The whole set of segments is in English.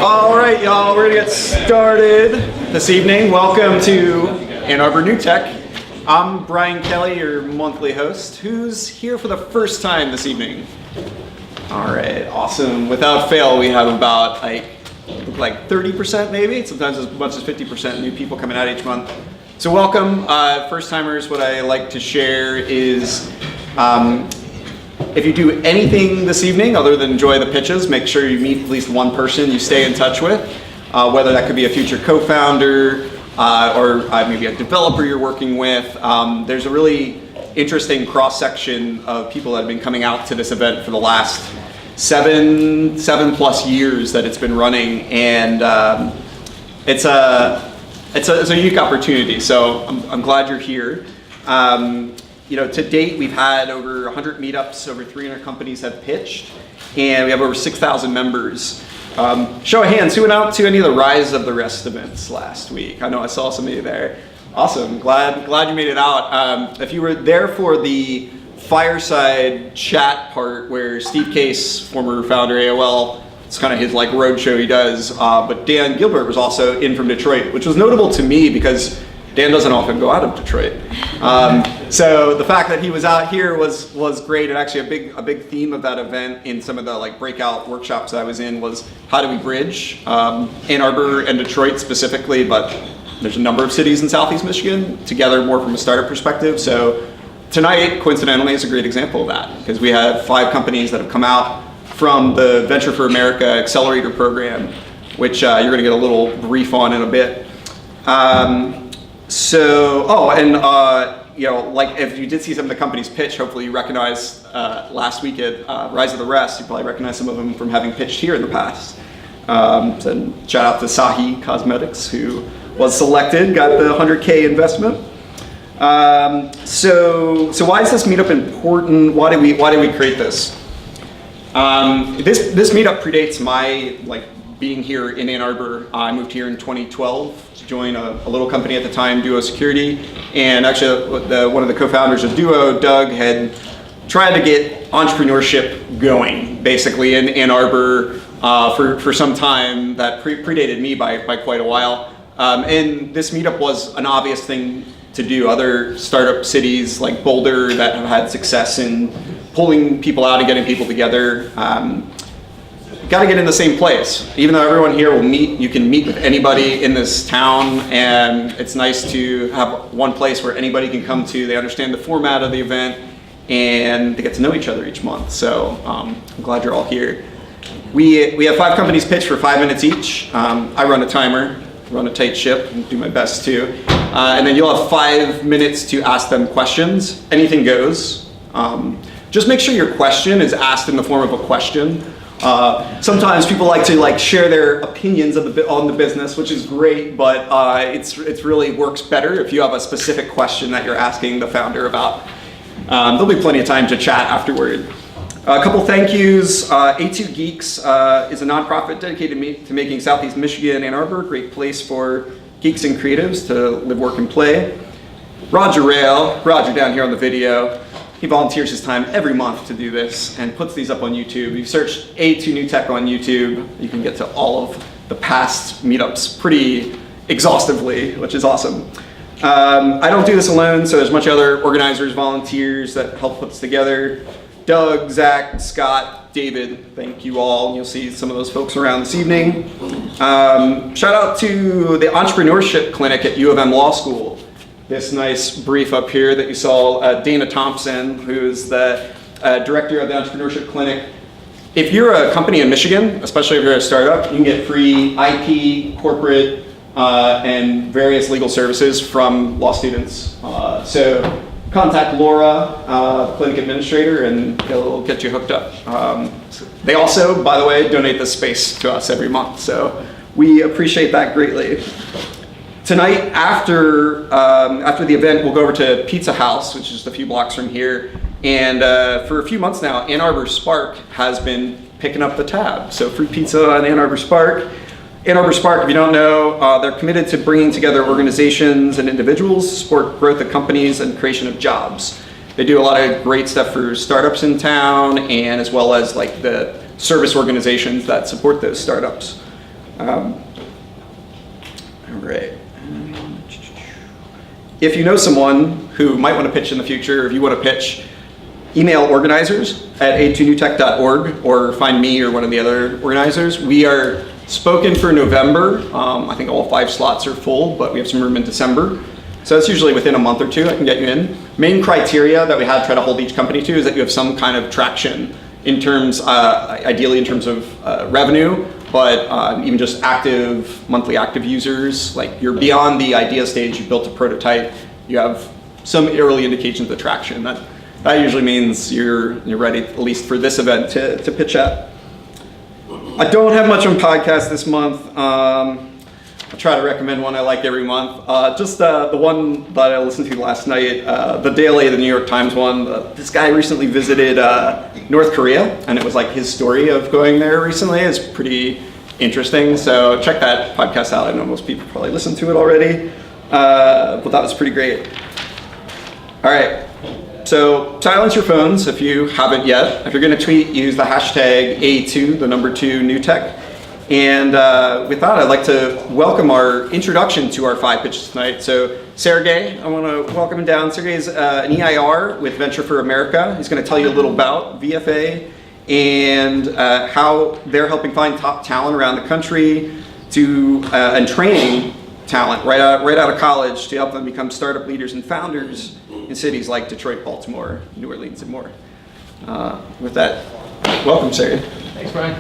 All right, y'all, we're gonna get started this evening. Welcome to A2NewTech. I'm Brian Kelly, your monthly host. Who's here for the first time this evening? All right, awesome. Without fail, we have about like 30% maybe, sometimes as much as 50% new people coming out each month. So welcome, first timers. What I like to share is if you do anything this evening other than enjoy the pitches, make sure you meet at least one person you stay in touch with, whether that could be a future co-founder or maybe a developer you're working with. There's a really interesting cross-section of people that have been coming out to this event for the last seven plus years that it's been running, and it's a unique opportunity. So I'm glad you're here. To date, we've had over 100 meetups, over 300 companies have pitched, and we have over 6,000 members. Show of hands, who went out to any of the Rise of the Rest events last week? I know I saw some of you there. Awesome, glad you made it out. If you were there for the fireside chat part where Steve Case, former founder AOL, it's kind of his like roadshow he does, but Dan Gilbert was also in from Detroit, which was notable to me because Dan doesn't often go out of Detroit. So the fact that he was out here was great, and actually a big theme of that event in some of the like breakout workshops I was in was how do we bridge Ann Arbor and Detroit specifically, but there's a number of cities in Southeast Michigan together more from a startup perspective. So tonight, coincidentally, is a great example of that because we have 5 companies that have come out from the Venture for America Accelerator program, which you're going to get a little brief on in a bit. Like if you did see some of the companies pitch, hopefully you recognize last week at Rise of the Rest, you probably recognize some of them from having pitched here in the past. So shout out to Sahi Cosmetics, who was selected, got the 100K investment. So why is this meetup important? Why did we create this? This meetup predates my being here in Ann Arbor. I moved here in 2012 to join a little company at the time, Duo Security, and actually one of the co-founders of Duo, Doug, had tried to get entrepreneurship going basically in Ann Arbor for some time that predated me by quite a while. And this meetup was an obvious thing to do. Other startup cities like Boulder that have had success in pulling people out and getting people together, got to get in the same place. Even though everyone here will meet, you can meet with anybody in this town, and it's nice to have one place where anybody can come to. They understand the format of the event, and they get to know each other each month. So I'm glad you're all here. We have 5 companies pitch for 5 minutes each. I run a timer, run a tight ship, and do my best too. And then you'll have 5 minutes to ask them questions. Anything goes. Just make sure your question is asked in the form of a question. Sometimes people like to share their opinions on the business, which is great, but it's really works better if you have a specific question that you're asking the founder about. There'll be plenty of time to chat afterward. A couple thank yous. A2 Geeks is a nonprofit dedicated to making Southeast Michigan, Ann Arbor, a great place for geeks and creatives to live, work, and play. Roger down here on the video. He volunteers his time every month to do this and puts these up on YouTube. If you search A2NewTech on YouTube, you can get to all of the past meetups pretty exhaustively, which is awesome. I don't do this alone, so there's a bunch of other organizers, volunteers that help put this together. Doug, Zach, Scott, David, thank you all. You'll see some of those folks around this evening. Shout out to the Entrepreneurship Clinic at U of M Law School. This nice brief up here that you saw, Dana Thompson, who's the director of the Entrepreneurship Clinic. If you're a company in Michigan, especially if you're a startup, you can get free IP, corporate, and various legal services from law students. So contact Laura, the clinic administrator, and they'll get you hooked up. They also, by the way, donate this space to us every month, so we appreciate that greatly. Tonight, after the event, we'll go over to Pizza House, which is just a few blocks from here. And for a few months now, Ann Arbor Spark has been picking up the tab. So free pizza on Ann Arbor Spark. Ann Arbor Spark, if you don't know, they're committed to bringing together organizations and individuals to support growth of companies and creation of jobs. They do a lot of great stuff for startups in town, and as well as the service organizations that support those startups. All right. If you know someone who might want to pitch in the future, or if you want to pitch, email organizers at A2NewTech.org or find me or one of the other organizers. We are spoken for November. I think all 5 slots are full, but we have some room in December. So that's usually within a month or 2 I can get you in. Main criteria that we try to hold each company to is that you have some kind of traction in terms, ideally in terms of revenue, but even just monthly active users. Like you're beyond the idea stage, you built a prototype, you have some early indications of traction. That usually means you're ready, at least for this event, to pitch at. I don't have much on podcast this month. I'll try to recommend one I like every month. Just the one that I listened to last night, the Daily, the New York Times one. This guy recently visited North Korea, and it was like his story of going there recently. It's pretty interesting, so check that podcast out. I know most people probably listened to it already, but that was pretty great. All right. So silence your phones if you haven't yet. If you're going to tweet, use the hashtag A2, the number 2 NewTech. And with that, I'd like to welcome our introduction to our 5 pitches tonight. So Sergei, I want to welcome him down. Sergei is an EIR with Venture for America. He's going to tell you a little about VFA and how they're helping find top talent around the country and training talent right out of college to help them become startup leaders and founders in cities like Detroit, Baltimore, New Orleans, and more. With that, welcome, Sergei. Thanks, Brian.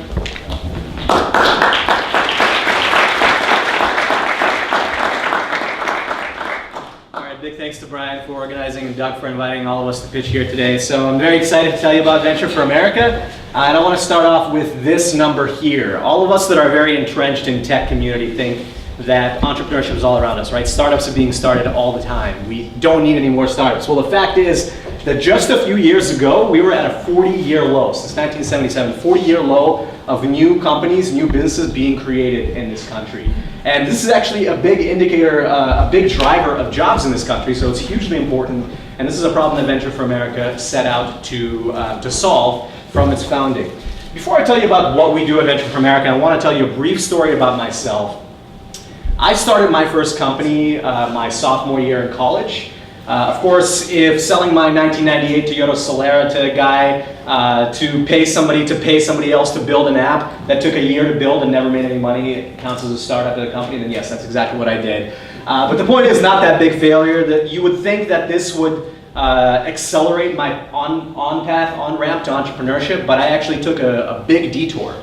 All right, big thanks to Brian for organizing and Doug for inviting all of us to pitch here today. So I'm very excited to tell you about Venture for America. And I want to start off with this number here. All of us that are very entrenched in tech community think that entrepreneurship is all around us, right? Startups are being started all the time. We don't need any more startups. Well, the fact is that just a few years ago, we were at a 40-year low, since 1977, 40-year low of new companies, new businesses being created in this country. And this is actually a big indicator, a big driver of jobs in this country, so it's hugely important. And this is a problem that Venture for America set out to solve from its founding. Before I tell you about what we do at Venture for America, I want to tell you a brief story about myself. I started my first company my sophomore year in college. Of course, if selling my 1998 Toyota Solara to a guy to pay somebody else to build an app that took a year to build and never made any money, it counts as a startup at a company, then yes, that's exactly what I did. But the point is not that big failure. That you would think that this would accelerate my on-ramp to entrepreneurship, but I actually took a big detour.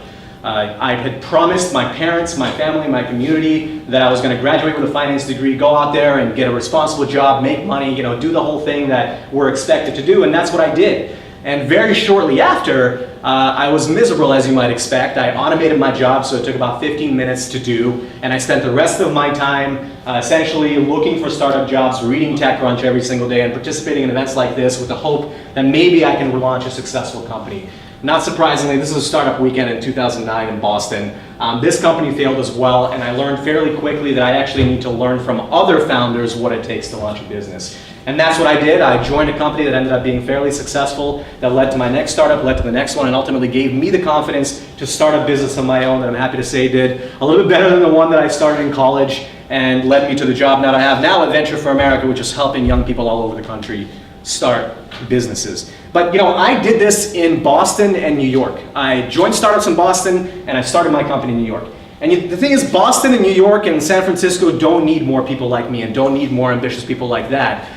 I had promised my parents, my family, my community that I was going to graduate with a finance degree, go out there and get a responsible job, make money, do the whole thing that we're expected to do, and that's what I did. And very shortly after, I was miserable, as you might expect. I automated my job, so it took about 15 minutes to do, and I spent the rest of my time essentially looking for startup jobs, reading TechCrunch every single day, and participating in events like this with the hope that maybe I can relaunch a successful company. Not surprisingly, this is a startup weekend in 2009 in Boston. This company failed as well, and I learned fairly quickly that I actually need to learn from other founders what it takes to launch a business. And that's what I did. I joined a company that ended up being fairly successful, that led to my next startup, led to the next one, and ultimately gave me the confidence to start a business of my own that I'm happy to say did a little bit better than the one that I started in college and led me to the job that I have now at Venture for America, which is helping young people all over the country start businesses. But I did this in Boston and New York. I joined startups in Boston and I started my company in New York. And the thing is, Boston and New York and San Francisco don't need more people like me and don't need more ambitious people like that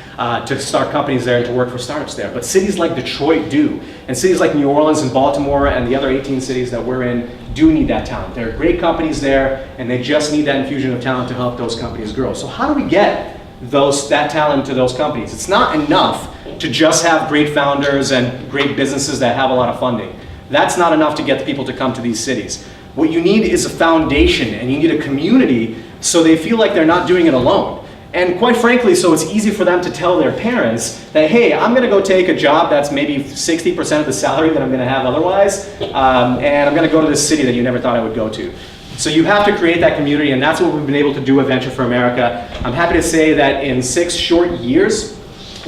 to start companies there and to work for startups there. But cities like Detroit do. And cities like New Orleans and Baltimore and the other 18 cities that we're in do need that talent. There are great companies there and they just need that infusion of talent to help those companies grow. So how do we get that talent to those companies? It's not enough to just have great founders and great businesses that have a lot of funding. That's not enough to get the people to come to these cities. What you need is a foundation, and you need a community so they feel like they're not doing it alone. And quite frankly, so it's easy for them to tell their parents that, hey, I'm gonna go take a job that's maybe 60% of the salary that I'm gonna have otherwise, and I'm gonna go to this city that you never thought I would go to. So you have to create that community, and that's what we've been able to do at Venture for America. I'm happy to say that in 6 short years,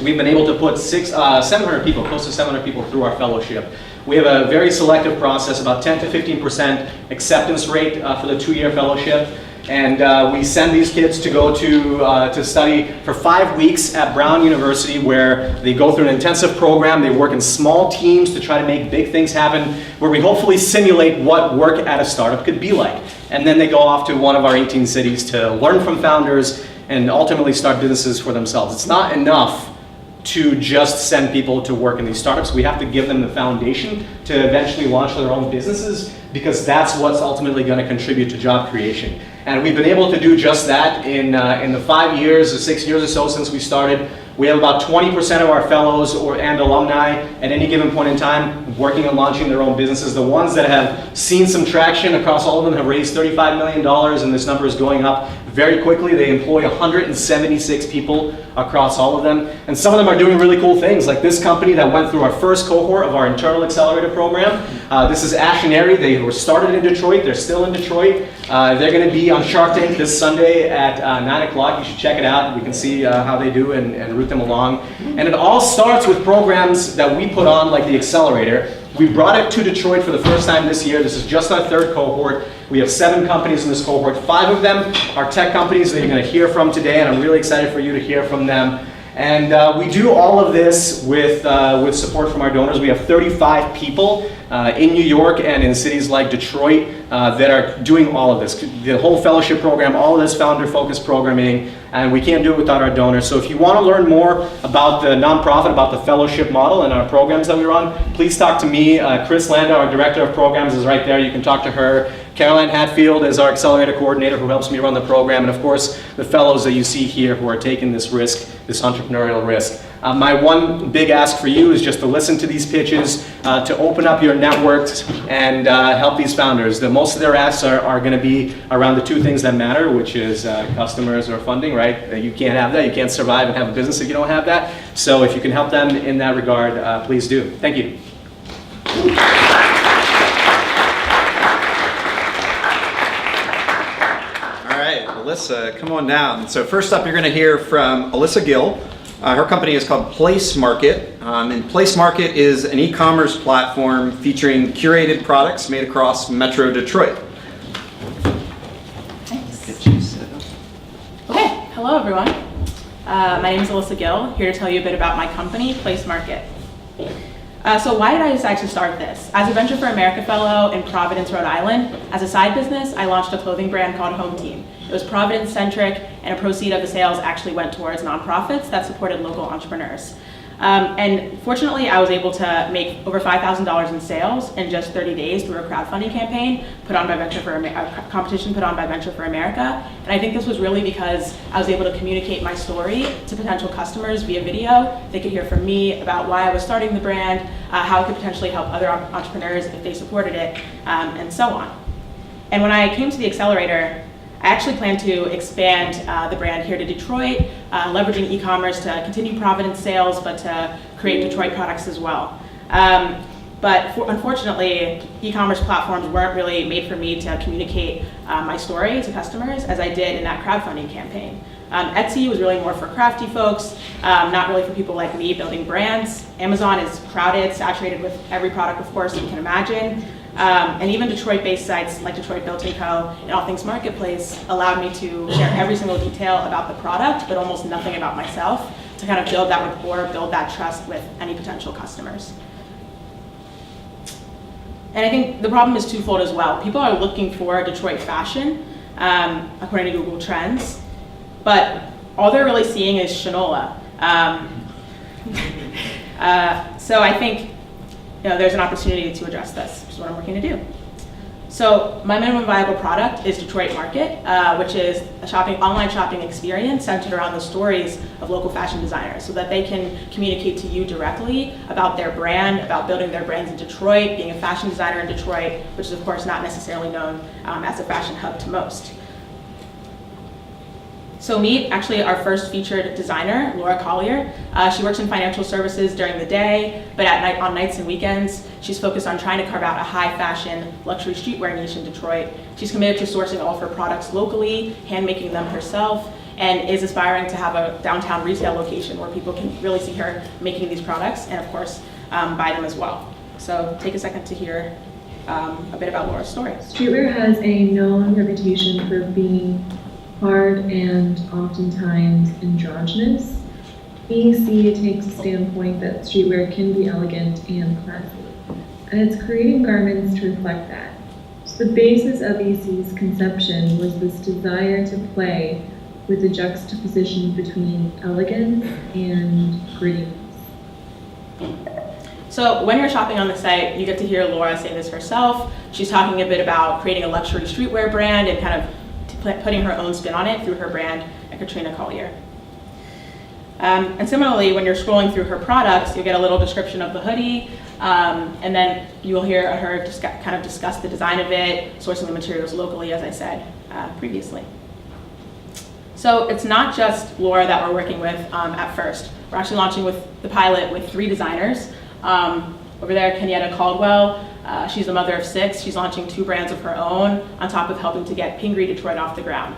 we've been able to put 700 people, close to 700 people through our fellowship. We have a very selective process, about 10 to 15% acceptance rate for the 2-year fellowship. And we send these kids to go to study for 5 weeks at Brown University, where they go through an intensive program. They work in small teams to try to make big things happen, where we hopefully simulate what work at a startup could be like. And then they go off to one of our 18 cities to learn from founders and ultimately start businesses for themselves. It's not enough to just send people to work in these startups. We have to give them the foundation to eventually launch their own businesses, because that's what's ultimately going to contribute to job creation. And we've been able to do just that in the 5 years or 6 years or so since we started. We have about 20% of our fellows and alumni at any given point in time working on launching their own businesses. The ones that have seen some traction across all of them have raised $35 million, and this number is going up very quickly. They employ 176 people across all of them. And some of them are doing really cool things, like this company that went through our first cohort of our internal accelerator program. This is Ash and Ari. They were started in Detroit. They're still in Detroit. They're going to be on Shark Tank this Sunday at 9 o'clock. You should check it out. We can see how they do and root them along. And it all starts with programs that we put on, like the accelerator. We brought it to Detroit for the first time this year. This is just our 3rd cohort. We have 7 companies in this cohort. 5 of them are tech companies that you're going to hear from today, and I'm really excited for you to hear from them. And we do all of this with support from our donors. We have 35 people in New York and in cities like Detroit that are doing all of this. The whole fellowship program, all of this founder-focused programming, and we can't do it without our donors. So if you want to learn more about the nonprofit, about the fellowship model and our programs that we run, please talk to me. Chris Landa, our director of programs, is right there. You can talk to her. Caroline Hatfield is our accelerator coordinator who helps me run the program, and of course the fellows that you see here who are taking this risk, this entrepreneurial risk. My one big ask for you is just to listen to these pitches, to open up your networks and help these founders. Most of their asks are going to be around the 2 things that matter, which is customers or funding, right? You can't have that. You can't survive and have a business if you don't have that. So if you can help them in that regard, please do. Thank you. Alyssa, come on down. So first up, you're going to hear from Alyssa Gill. Her company is called Place Market, and Place Market is an e-commerce platform featuring curated products made across Metro Detroit. Thanks. Okay, hello everyone. My name is Alyssa Gill, here to tell you a bit about my company, Place Market. So why did I decide to start this? As a Venture for America fellow in Providence, Rhode Island, as a side business, I launched a clothing brand called Home Team. It was Providence-centric, and a proceed of the sales actually went towards nonprofits that supported local entrepreneurs. And fortunately, I was able to make over $5,000 in sales in just 30 days through a crowdfunding campaign put on by a competition put on by Venture for America. And I think this was really because I was able to communicate my story to potential customers via video. They could hear from me about why I was starting the brand, how it could potentially help other entrepreneurs if they supported it, and so on. And when I came to the accelerator, I actually plan to expand the brand here to Detroit, leveraging e-commerce to continue Providence sales, but to create Detroit products as well. But unfortunately, e-commerce platforms weren't really made for me to communicate my story to customers as I did in that crowdfunding campaign. Etsy was really more for crafty folks, not really for people like me building brands. Amazon is crowded, saturated with every product, of course, you can imagine. And even Detroit-based sites like Detroit Built & Co. and All Things Marketplace allowed me to share every single detail about the product, but almost nothing about myself, to kind of build that rapport, build that trust with any potential customers. And I think the problem is twofold as well. People are looking for Detroit fashion, according to Google Trends, but all they're really seeing is Shinola. So I think there's an opportunity to address this, which is what I'm working to do. So my minimum viable product is Detroit Market, which is a online shopping experience centered around the stories of local fashion designers so that they can communicate to you directly about their brand, about building their brands in Detroit, being a fashion designer in Detroit, which is of course not necessarily known as a fashion hub to most. So meet actually our first featured designer, Laura Collier. She works in financial services during the day, but at night, on nights and weekends, she's focused on trying to carve out a high fashion luxury streetwear niche in Detroit. She's committed to sourcing all of her products locally, hand making them herself, and is aspiring to have a downtown retail location where people can really see her making these products and of course buy them as well. So take a second to hear a bit about Laura's story. Streetwear has a known reputation for being hard and oftentimes androgynous. BC takes a standpoint that streetwear can be elegant and classy, and it's creating garments to reflect that. So the basis of EC's conception was this desire to play with the juxtaposition between elegance and grittiness. So when you're shopping on the site, you get to hear Laura say this herself. She's talking a bit about creating a luxury streetwear brand and kind of putting her own spin on it through her brand, Katrina Collier. And similarly, when you're scrolling through her products, you'll get a little description of the hoodie, and then you'll hear her kind of discuss the design of it, sourcing the materials locally, as I said previously. So it's not just Laura that we're working with at first. We're actually launching with the pilot with 3 designers. Over there, Kenyatta Caldwell, she's a mother of 6. She's launching 2 brands of her own on top of helping to get Pingree Detroit off the ground.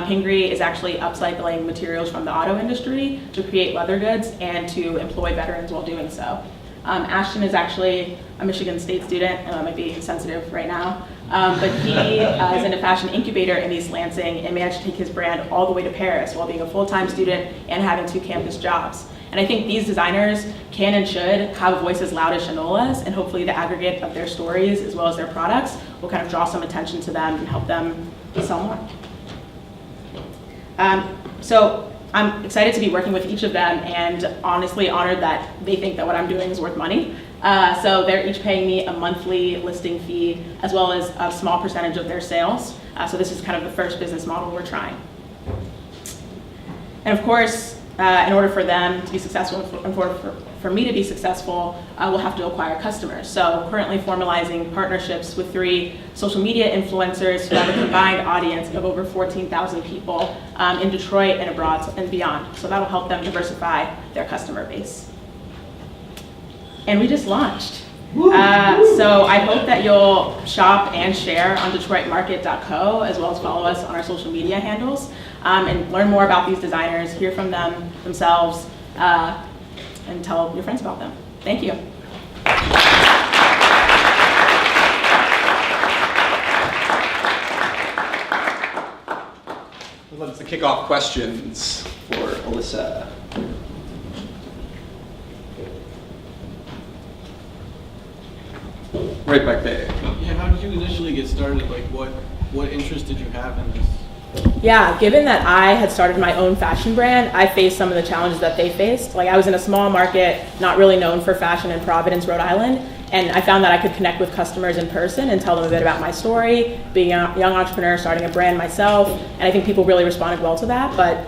Pingree is actually upcycling materials from the auto industry to create leather goods and to employ veterans while doing so. Ashton is actually a Michigan State student, and I might be sensitive right now, but he is in a fashion incubator in East Lansing and managed to take his brand all the way to Paris while being a full-time student and having 2 campus jobs. And I think these designers can and should have a voice as loud as Shinola's, and hopefully the aggregate of their stories as well as their products will kind of draw some attention to them and help them sell more. So I'm excited to be working with each of them and honestly honored that they think that what I'm doing is worth money. So they're each paying me a monthly listing fee as well as a small percentage of their sales. So this is kind of the first business model we're trying. And of course, in order for them to be successful, in order for me to be successful, we'll have to acquire customers. So currently formalizing partnerships with 3 social media influencers who have a combined audience of over 14,000 people in Detroit and abroad and beyond. So that'll help them diversify their customer base. And we just launched. So I hope that you'll shop and share on DetroitMarket.co as well as follow us on our social media handles and learn more about these designers, hear from them themselves, and tell your friends about them. Thank you. Let's kick off questions for Alyssa. Right back there. Yeah, how did you initially get started? Like, what interest did you have in this? Yeah, given that I had started my own fashion brand, I faced some of the challenges that they faced. Like, I was in a small market, not really known for fashion in Providence, Rhode Island, and I found that I could connect with customers in person and tell them a bit about my story, being a young entrepreneur, starting a brand myself, and I think people really responded well to that, but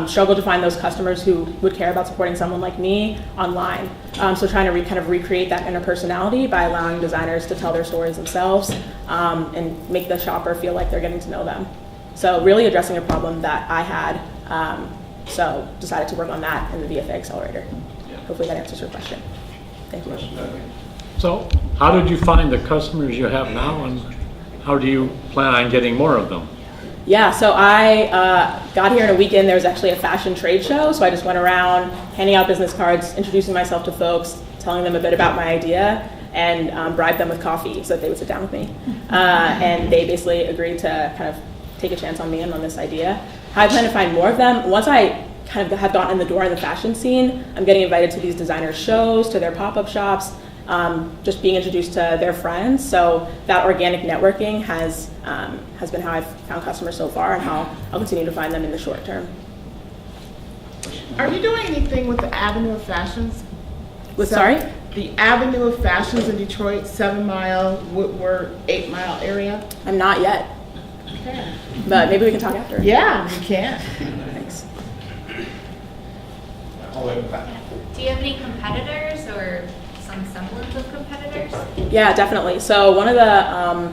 struggled to find those customers who would care about supporting someone like me online. So trying to kind of recreate that inner personality by allowing designers to tell their stories themselves and make the shopper feel like they're getting to know them. So really addressing a problem that I had, so decided to work on that in the VFA Accelerator. Yeah. Hopefully that answers your question. Thank you. So how did you find the customers you have now, and how do you plan on getting more of them? Yeah, so I got here in a weekend. There was actually a fashion trade show, so I just went around handing out business cards, introducing myself to folks, telling them a bit about my idea, and bribed them with coffee so that they would sit down with me. And they basically agreed to kind of take a chance on me and on this idea. How I plan to find more of them, once I kind of have gotten in the door in the fashion scene, I'm getting invited to these designers' shows, to their pop-up shops, just being introduced to their friends. So that organic networking has been how I've found customers so far and how I'll continue to find them in the short term. Are you doing anything with the Avenue of Fashions? Sorry? The Avenue of Fashions in Detroit, 7 Mile, Woodward, 8 Mile area? I'm not yet, Okay. but maybe we can talk after. Yeah, you can. Thanks. Do you have any competitors or some semblance of competitors? Yeah, definitely. So one of the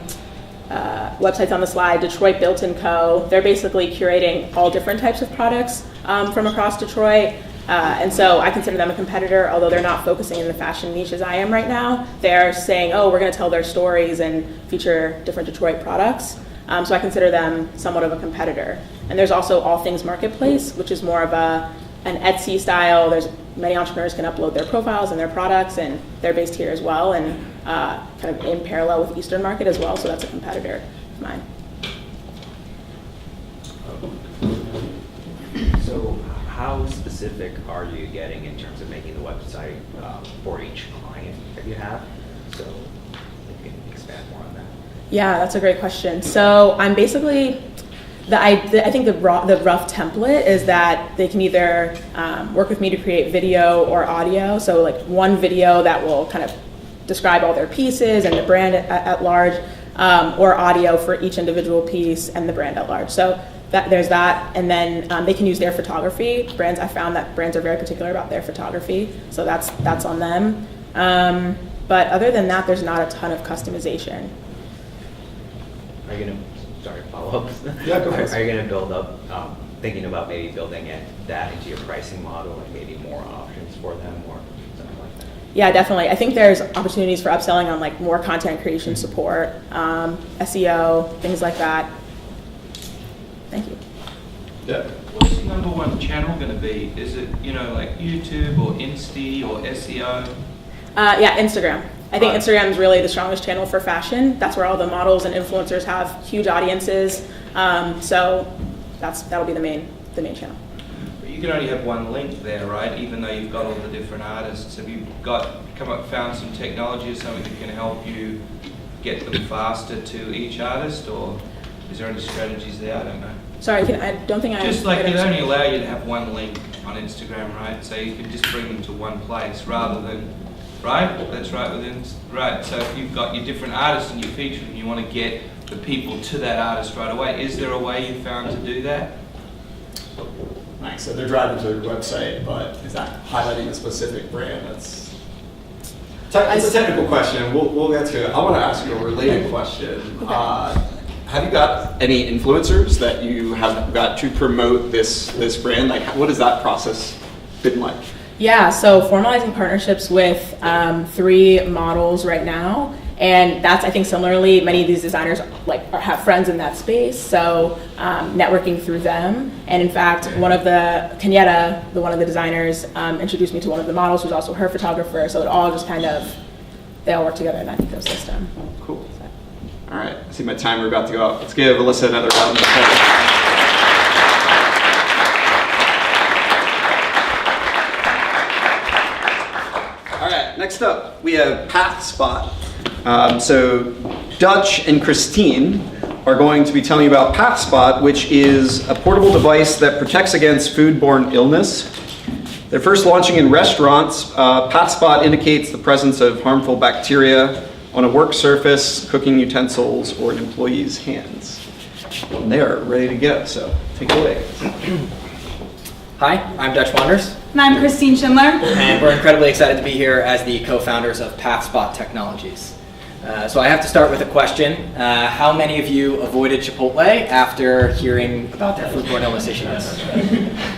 websites on the slide, Detroit Built & Co., they're basically curating all different types of products from across Detroit. And so I consider them a competitor, although they're not focusing in the fashion niche as I am right now. They're saying, oh, we're going to tell their stories and feature different Detroit products. So I consider them somewhat of a competitor. And there's also All Things Marketplace, which is more of an Etsy style. There's many entrepreneurs can upload their profiles and their products, and they're based here as well. And kind of in parallel with Eastern Market as well, so that's a competitor of mine. So how specific are you getting in terms of making the website for each client that you have? So if you can expand more on that. Yeah, that's a great question. So I'm basically, I think the rough template is that they can either work with me to create video or audio. So like one video that will kind of describe all their pieces and the brand at large, or audio for each individual piece and the brand at large. So there's that, and then they can use their photography. I found that brands are very particular about their photography, so that's on them. But other than that, there's not a ton of customization. Are you gonna, sorry, follow up? Yeah, go ahead. Are you gonna build up, thinking about maybe building that into your pricing model and maybe more options for them or something like that? Yeah, definitely. I think there's opportunities for upselling on like more content creation support, SEO, things like that. Thank you. Yeah. What's the number one channel going to be? Is it, like YouTube or Insta or SEO? Yeah, Instagram. I think Right. Instagram is really the strongest channel for fashion. That's where all the models and influencers have huge audiences. So that'll be the main channel. But you can only have one link there, right? Even though you've got all the different artists. Have you found some technology or something that can help you get them faster to each artist, or is there any strategies there? I don't know. Sorry, I don't think I... Just like it only allow you to have one link on Instagram, right? So you can just bring them to one place rather than, right? That's right within, right. So if you've got your different artists and you feature them, you want to get the people to that artist right away. Is there a way you found to do that? Nice. So they're driving to their website, but is that highlighting a specific brand? It's a technical question. We'll get to it. I want to ask you a related question. Have you got any influencers that you have got to promote this brand? Like, what has that process been like? Yeah, so formalizing partnerships with 3 models right now, and that's, I think, similarly, many of these designers have friends in that space, so networking through them. And in fact, Kenyatta, one of the designers, introduced me to one of the models who's also her photographer, so it all just they all work together in that ecosystem. Cool. All right, I see my timer about to go up. Let's give Alyssa another round of applause. All right, next up, we have PathSpot. So Dutch and Christine are going to be telling you about PathSpot, which is a portable device that protects against foodborne illness. They're first launching in restaurants. PathSpot indicates the presence of harmful bacteria on a work surface, cooking utensils, or an employee's hands. And they are ready to go, so take it away. Hi, I'm Dutch Waanders. And I'm Christine Schindler. And we're incredibly excited to be here as the co-founders of PathSpot Technologies. So I have to start with a question. How many of you avoided Chipotle after hearing about their foodborne illness issues?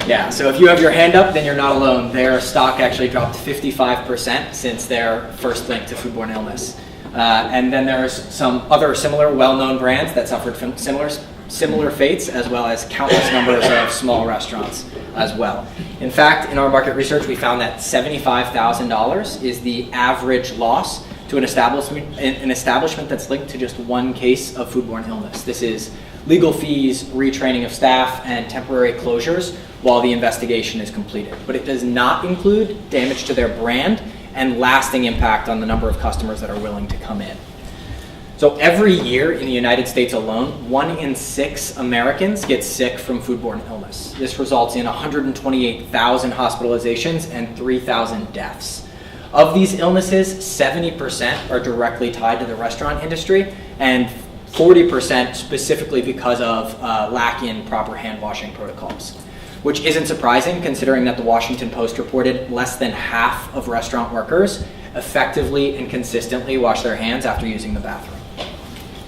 Yeah, so if you have your hand up, then you're not alone. Their stock actually dropped 55% since their first link to foodborne illness. And then there's some other similar well-known brands that suffered from similar fates, as well as countless numbers of small restaurants as well. In fact, in our market research, we found that $75,000 is the average loss to an establishment that's linked to just one case of foodborne illness. This is legal fees, retraining of staff, and temporary closures while the investigation is completed. But it does not include damage to their brand and lasting impact on the number of customers that are willing to come in. So every year in the United States alone, 1 in 6 Americans get sick from foodborne illness. This results in 128,000 hospitalizations and 3,000 deaths. Of these illnesses, 70% are directly tied to the restaurant industry, and 40% specifically because of lack in proper hand washing protocols. Which isn't surprising considering that the Washington Post reported less than half of restaurant workers effectively and consistently wash their hands after using the bathroom.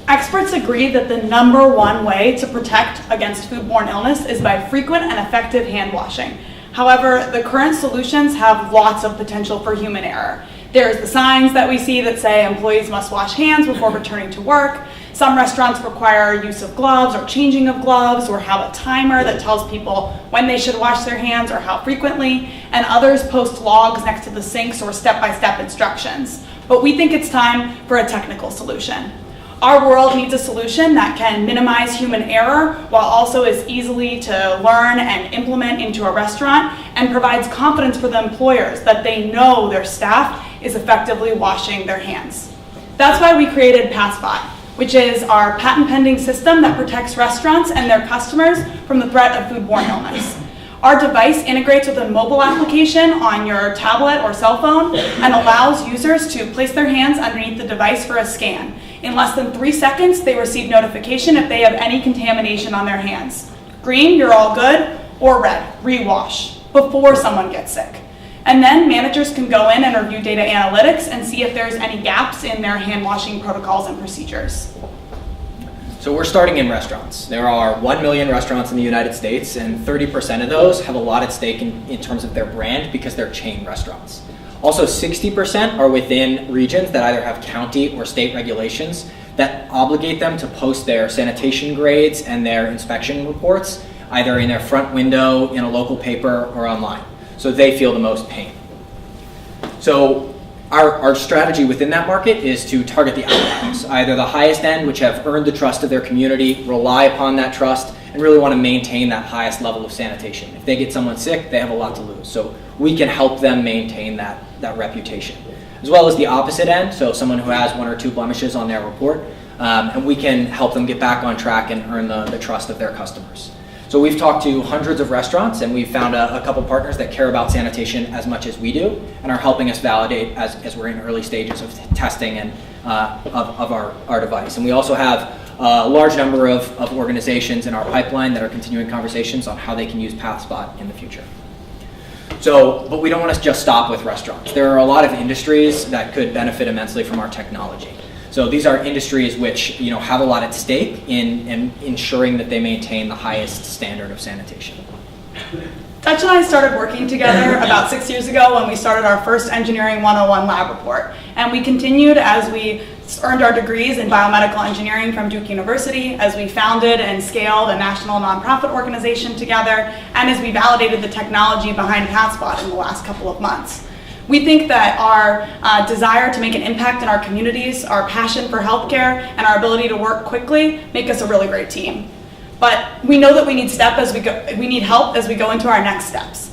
Experts agree that the #1 way to protect against foodborne illness is by frequent and effective hand washing. However, the current solutions have lots of potential for human error. There's the signs that we see that say employees must wash hands before returning to work. Some restaurants require use of gloves or changing of gloves, or have a timer that tells people when they should wash their hands or how frequently, and others post logs next to the sinks or step-by-step instructions. But we think it's time for a technical solution. Our world needs a solution that can minimize human error while also is easily to learn and implement into a restaurant and provides confidence for the employers that they know their staff is effectively washing their hands. That's why we created PathSpot, which is our patent-pending system that protects restaurants and their customers from the threat of foodborne illness. Our device integrates with a mobile application on your tablet or cell phone and allows users to place their hands underneath the device for a scan. In less than 3 seconds, they receive notification if they have any contamination on their hands. Green, you're all good, or red, rewash, before someone gets sick. And then managers can go in and review data analytics and see if there's any gaps in their hand washing protocols and procedures. So we're starting in restaurants. There are 1 million restaurants in the United States, and 30% of those have a lot at stake in terms of their brand because they're chain restaurants. Also, 60% are within regions that either have county or state regulations that obligate them to post their sanitation grades and their inspection reports, either in their front window, in a local paper, or online. So they feel the most pain. So our strategy within that market is to target the outliers, either the highest end, which have earned the trust of their community, rely upon that trust, and really want to maintain that highest level of sanitation. If they get someone sick, they have a lot to lose. So we can help them maintain that reputation. As well as the opposite end, so someone who has 1 or 2 blemishes on their report, and we can help them get back on track and earn the trust of their customers. So we've talked to hundreds of restaurants, and we've found a couple partners that care about sanitation as much as we do and are helping us validate as we're in early stages of testing and of our device. And we also have a large number of organizations in our pipeline that are continuing conversations on how they can use PathSpot in the future. So, but we don't want to just stop with restaurants. There are a lot of industries that could benefit immensely from our technology. So these are industries which have a lot at stake in ensuring that they maintain the highest standard of sanitation. Dutch and I started working together about 6 years ago when we started our first Engineering 101 lab report. And we continued as we earned our degrees in biomedical engineering from Duke University, as we founded and scaled a national nonprofit organization together, and as we validated the technology behind PathSpot in the last couple of months. We think that our desire to make an impact in our communities, our passion for healthcare, and our ability to work quickly make us a really great team. But we know that we need help as we go into our next steps.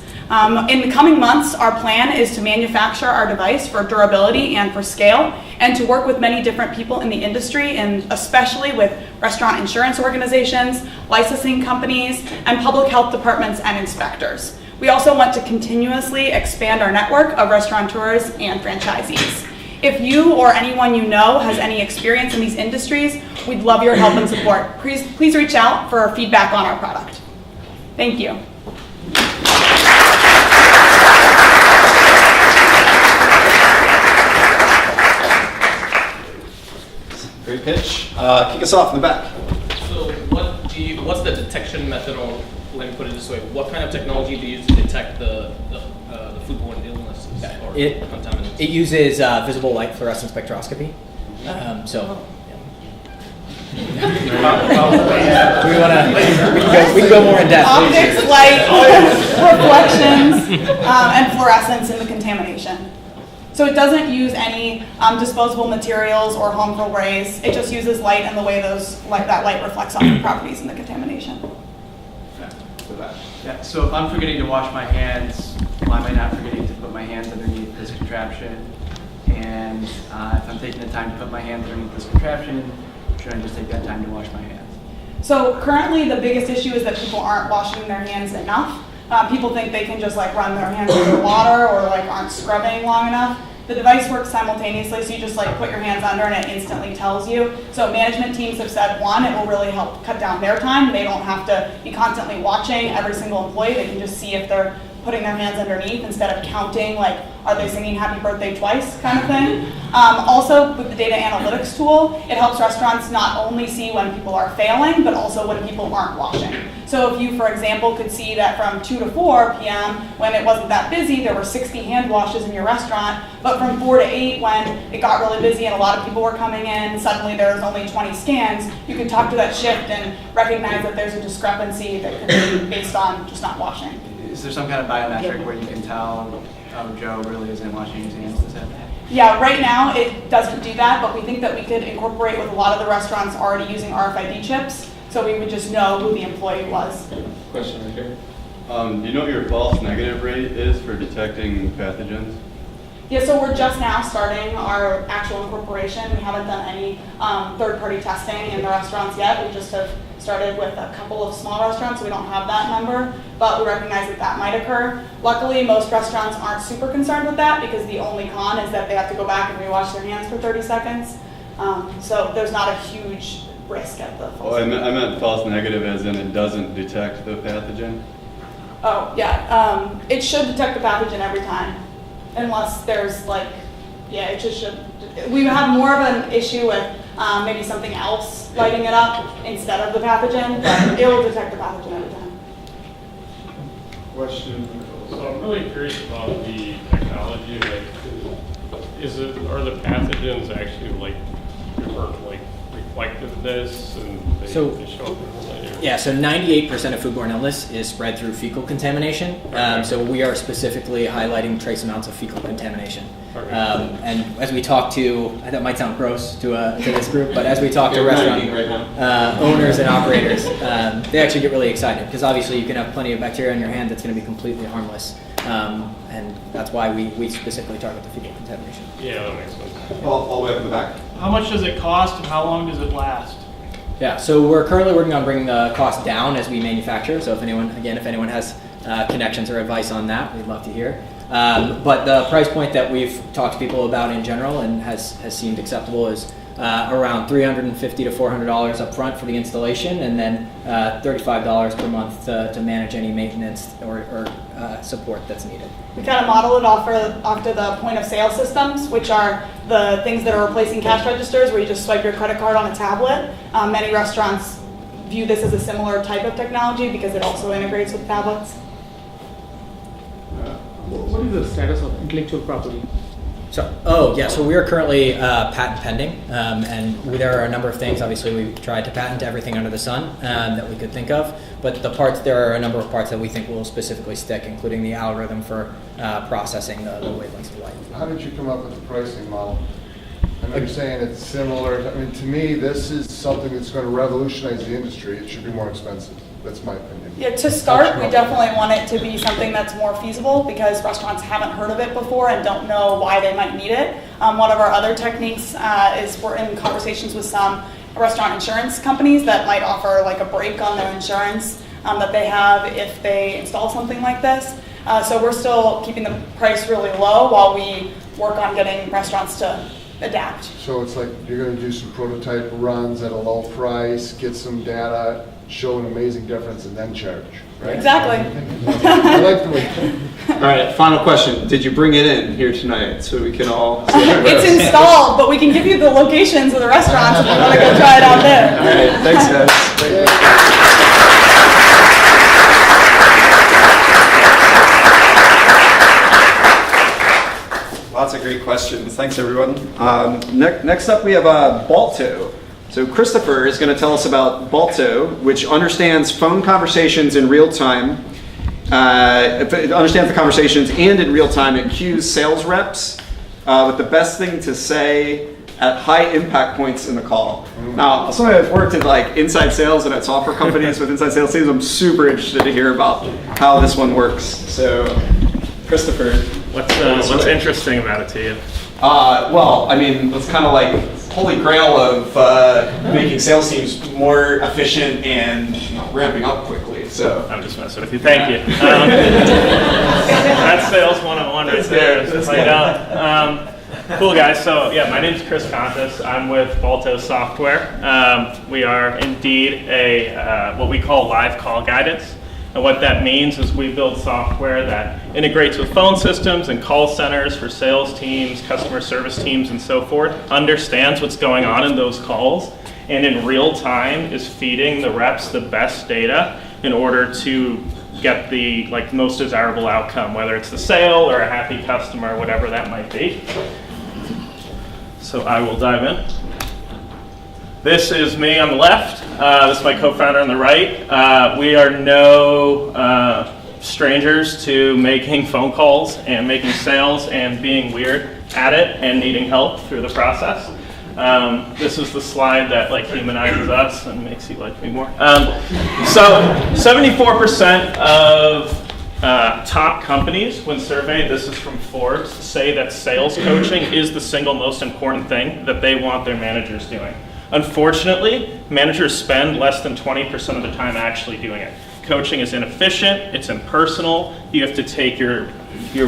In the coming months, our plan is to manufacture our device for durability and for scale, and to work with many different people in the industry, and especially with restaurant insurance organizations, licensing companies, and public health departments and inspectors. We also want to continuously expand our network of restaurateurs and franchisees. If you or anyone you know has any experience in these industries, we'd love your help and support. Please reach out for feedback on our product. Thank you. Great pitch. Kick us off in the back. So what's the detection method, or let me put it this way, what kind of technology do you use to detect the foodborne illnesses or contaminants? It uses visible light fluorescence spectroscopy. We can go more in depth. Optics, light, reflections, and fluorescence in the contamination. So it doesn't use any disposable materials or harmful rays. It just uses light and the way that light reflects off the properties in the contamination. Yeah, so if I'm forgetting to wash my hands, why am I not forgetting to put my hands underneath this contraption? And if I'm taking the time to put my hands underneath this contraption, should I just take that time to wash my hands? So currently the biggest issue is that people aren't washing their hands enough. People think they can just run their hands under water or aren't scrubbing long enough. The device works simultaneously, so you just put your hands under and it instantly tells you. So management teams have said, one, it will really help cut down their time. They don't have to be constantly watching every single employee. They can just see if they're putting their hands underneath instead of counting, are they singing happy birthday twice kind of thing. Also, with the data analytics tool, it helps restaurants not only see when people are failing, but also when people aren't washing. So if you, for example, could see that from 2 to 4 p.m., when it wasn't that busy, there were 60 hand washes in your restaurant, but from 4 to 8, when it got really busy and a lot of people were coming in, suddenly there was only 20 scans, you could talk to that shift and recognize that there's a discrepancy that could be based on just not washing. Is there some kind of biometric where you can tell, oh, Joe really isn't washing his hands instead? Yeah, right now it doesn't do that, but we think that we could incorporate with a lot of the restaurants already using RFID chips, so we would just know who the employee was. Question right here. Do you know what your false negative rate is for detecting pathogens? Yeah, so we're just now starting our actual incorporation. We haven't done any third-party testing in the restaurants yet. We just have started with a couple of small restaurants, so we don't have that number, but we recognize that that might occur. Luckily, most restaurants aren't super concerned with that because the only con is that they have to go back and rewash their hands for 30 seconds. So there's not a huge risk at the false I meant false negative as in it doesn't detect the pathogen? Oh, yeah. It should detect the pathogen every time, unless there's like, yeah, it just should. We have more of an issue with maybe something else lighting it up instead of the pathogen, but it will detect the pathogen every time. Question. So I'm really curious about the technology. Like, are the pathogens actually like reflective of this, and they show up in the later? Yeah, so 98% of foodborne illness is spread through fecal contamination. So we are specifically highlighting trace amounts of fecal contamination. And as we talk to, that might sound gross to this group, but as we talk to restaurant owners and operators, they actually get really excited because obviously you can have plenty of bacteria on your hand that's going to be completely harmless. And that's why we specifically target the fecal contamination. Yeah, that makes sense. All the way up in the back. How much does it cost and how long does it last? Yeah, so we're currently working on bringing the cost down as we manufacture. So if anyone has connections or advice on that, we'd love to hear. But the price point that we've talked to people about in general and has seemed acceptable is around $350 to $400 up front for the installation, and then $35 per month to manage any maintenance or support that's needed. We kind of model it after the point of sale systems, which are the things that are replacing cash registers where you just swipe your credit card on a tablet. Many restaurants view this as a similar type of technology because it also integrates with tablets. What is the status of intellectual property? So we are currently patent pending, and there are a number of things. Obviously, we've tried to patent everything under the sun that we could think of, but there are a number of parts that we think will specifically stick, including the algorithm for processing the wavelengths of light. How did you come up with the pricing model? I know you're saying it's similar. I mean, to me, this is something that's going to revolutionize the industry. It should be more expensive. That's my opinion. Yeah, to start, we definitely want it to be something that's more feasible because restaurants haven't heard of it before and don't know why they might need it. One of our other techniques is we're in conversations with some restaurant insurance companies that might offer like a break on their insurance that they have if they install something like this. So we're still keeping the price really low while we work on getting restaurants to adapt. So it's like you're going to do some prototype runs at a low price, get some data, show an amazing difference, and then charge, right? Exactly. I like the way. All right, final question. Did you bring it in here tonight so we can all see It's installed, but we can give you the locations of the restaurants if you want to go try it out there. All right, thanks guys. Lots of great questions. Thanks everyone. Next up we have Balto. So Christopher is going to tell us about Balto, which understands phone conversations in real time. It understands the conversations and in real time it cues sales reps with the best thing to say at high impact points in the call. Now, somebody that's worked at like inside sales and at software companies with inside sales teams, I'm super interested to hear about how this one works. So, Christopher. What's interesting about it to you? Well, I mean, it's kind of like holy grail of making sales teams more efficient and ramping up quickly. So I'm just messing with you. Thank you. That's sales 101 right there. That's how you know. Cool guys. So yeah, my name's Chris Kontes. I'm with Balto Software. We are indeed a what we call live call guidance. And what that means is we build software that integrates with phone systems and call centers for sales teams, customer service teams, and so forth, understands what's going on in those calls, and in real time is feeding the reps the best data in order to get the most desirable outcome, whether it's the sale or a happy customer, whatever that might be. So I will dive in. This is me on the left. This is my co-founder on the right. We are no strangers to making phone calls and making sales and being weird. at it and needing help through the process. This is the slide that like humanizes us and makes you like me more. So 74% of top companies, when surveyed, this is from Forbes, say that sales coaching is the single most important thing that they want their managers doing. Unfortunately, managers spend less than 20% of the time actually doing it. Coaching is inefficient, it's impersonal, you have to take your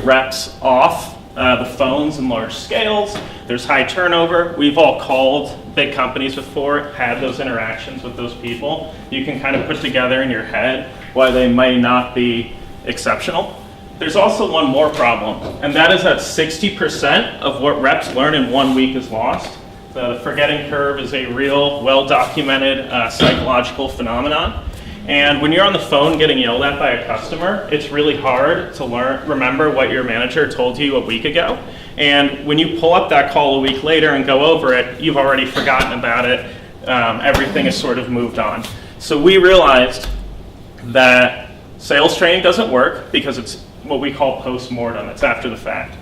reps off the phones in large scales, there's high turnover. We've all called big companies before, had those interactions with those people. You can kind of put together in your head why they might not be exceptional. There's also one more problem, and that is that 60% of what reps learn in 1 week is lost. The forgetting curve is a real, well-documented psychological phenomenon. And when you're on the phone getting yelled at by a customer, it's really hard to remember what your manager told you a week ago. And when you pull up that call a week later and go over it, you've already forgotten about it. Everything is sort of moved on. So we realized that sales training doesn't work because it's what we call post-mortem. It's after the fact.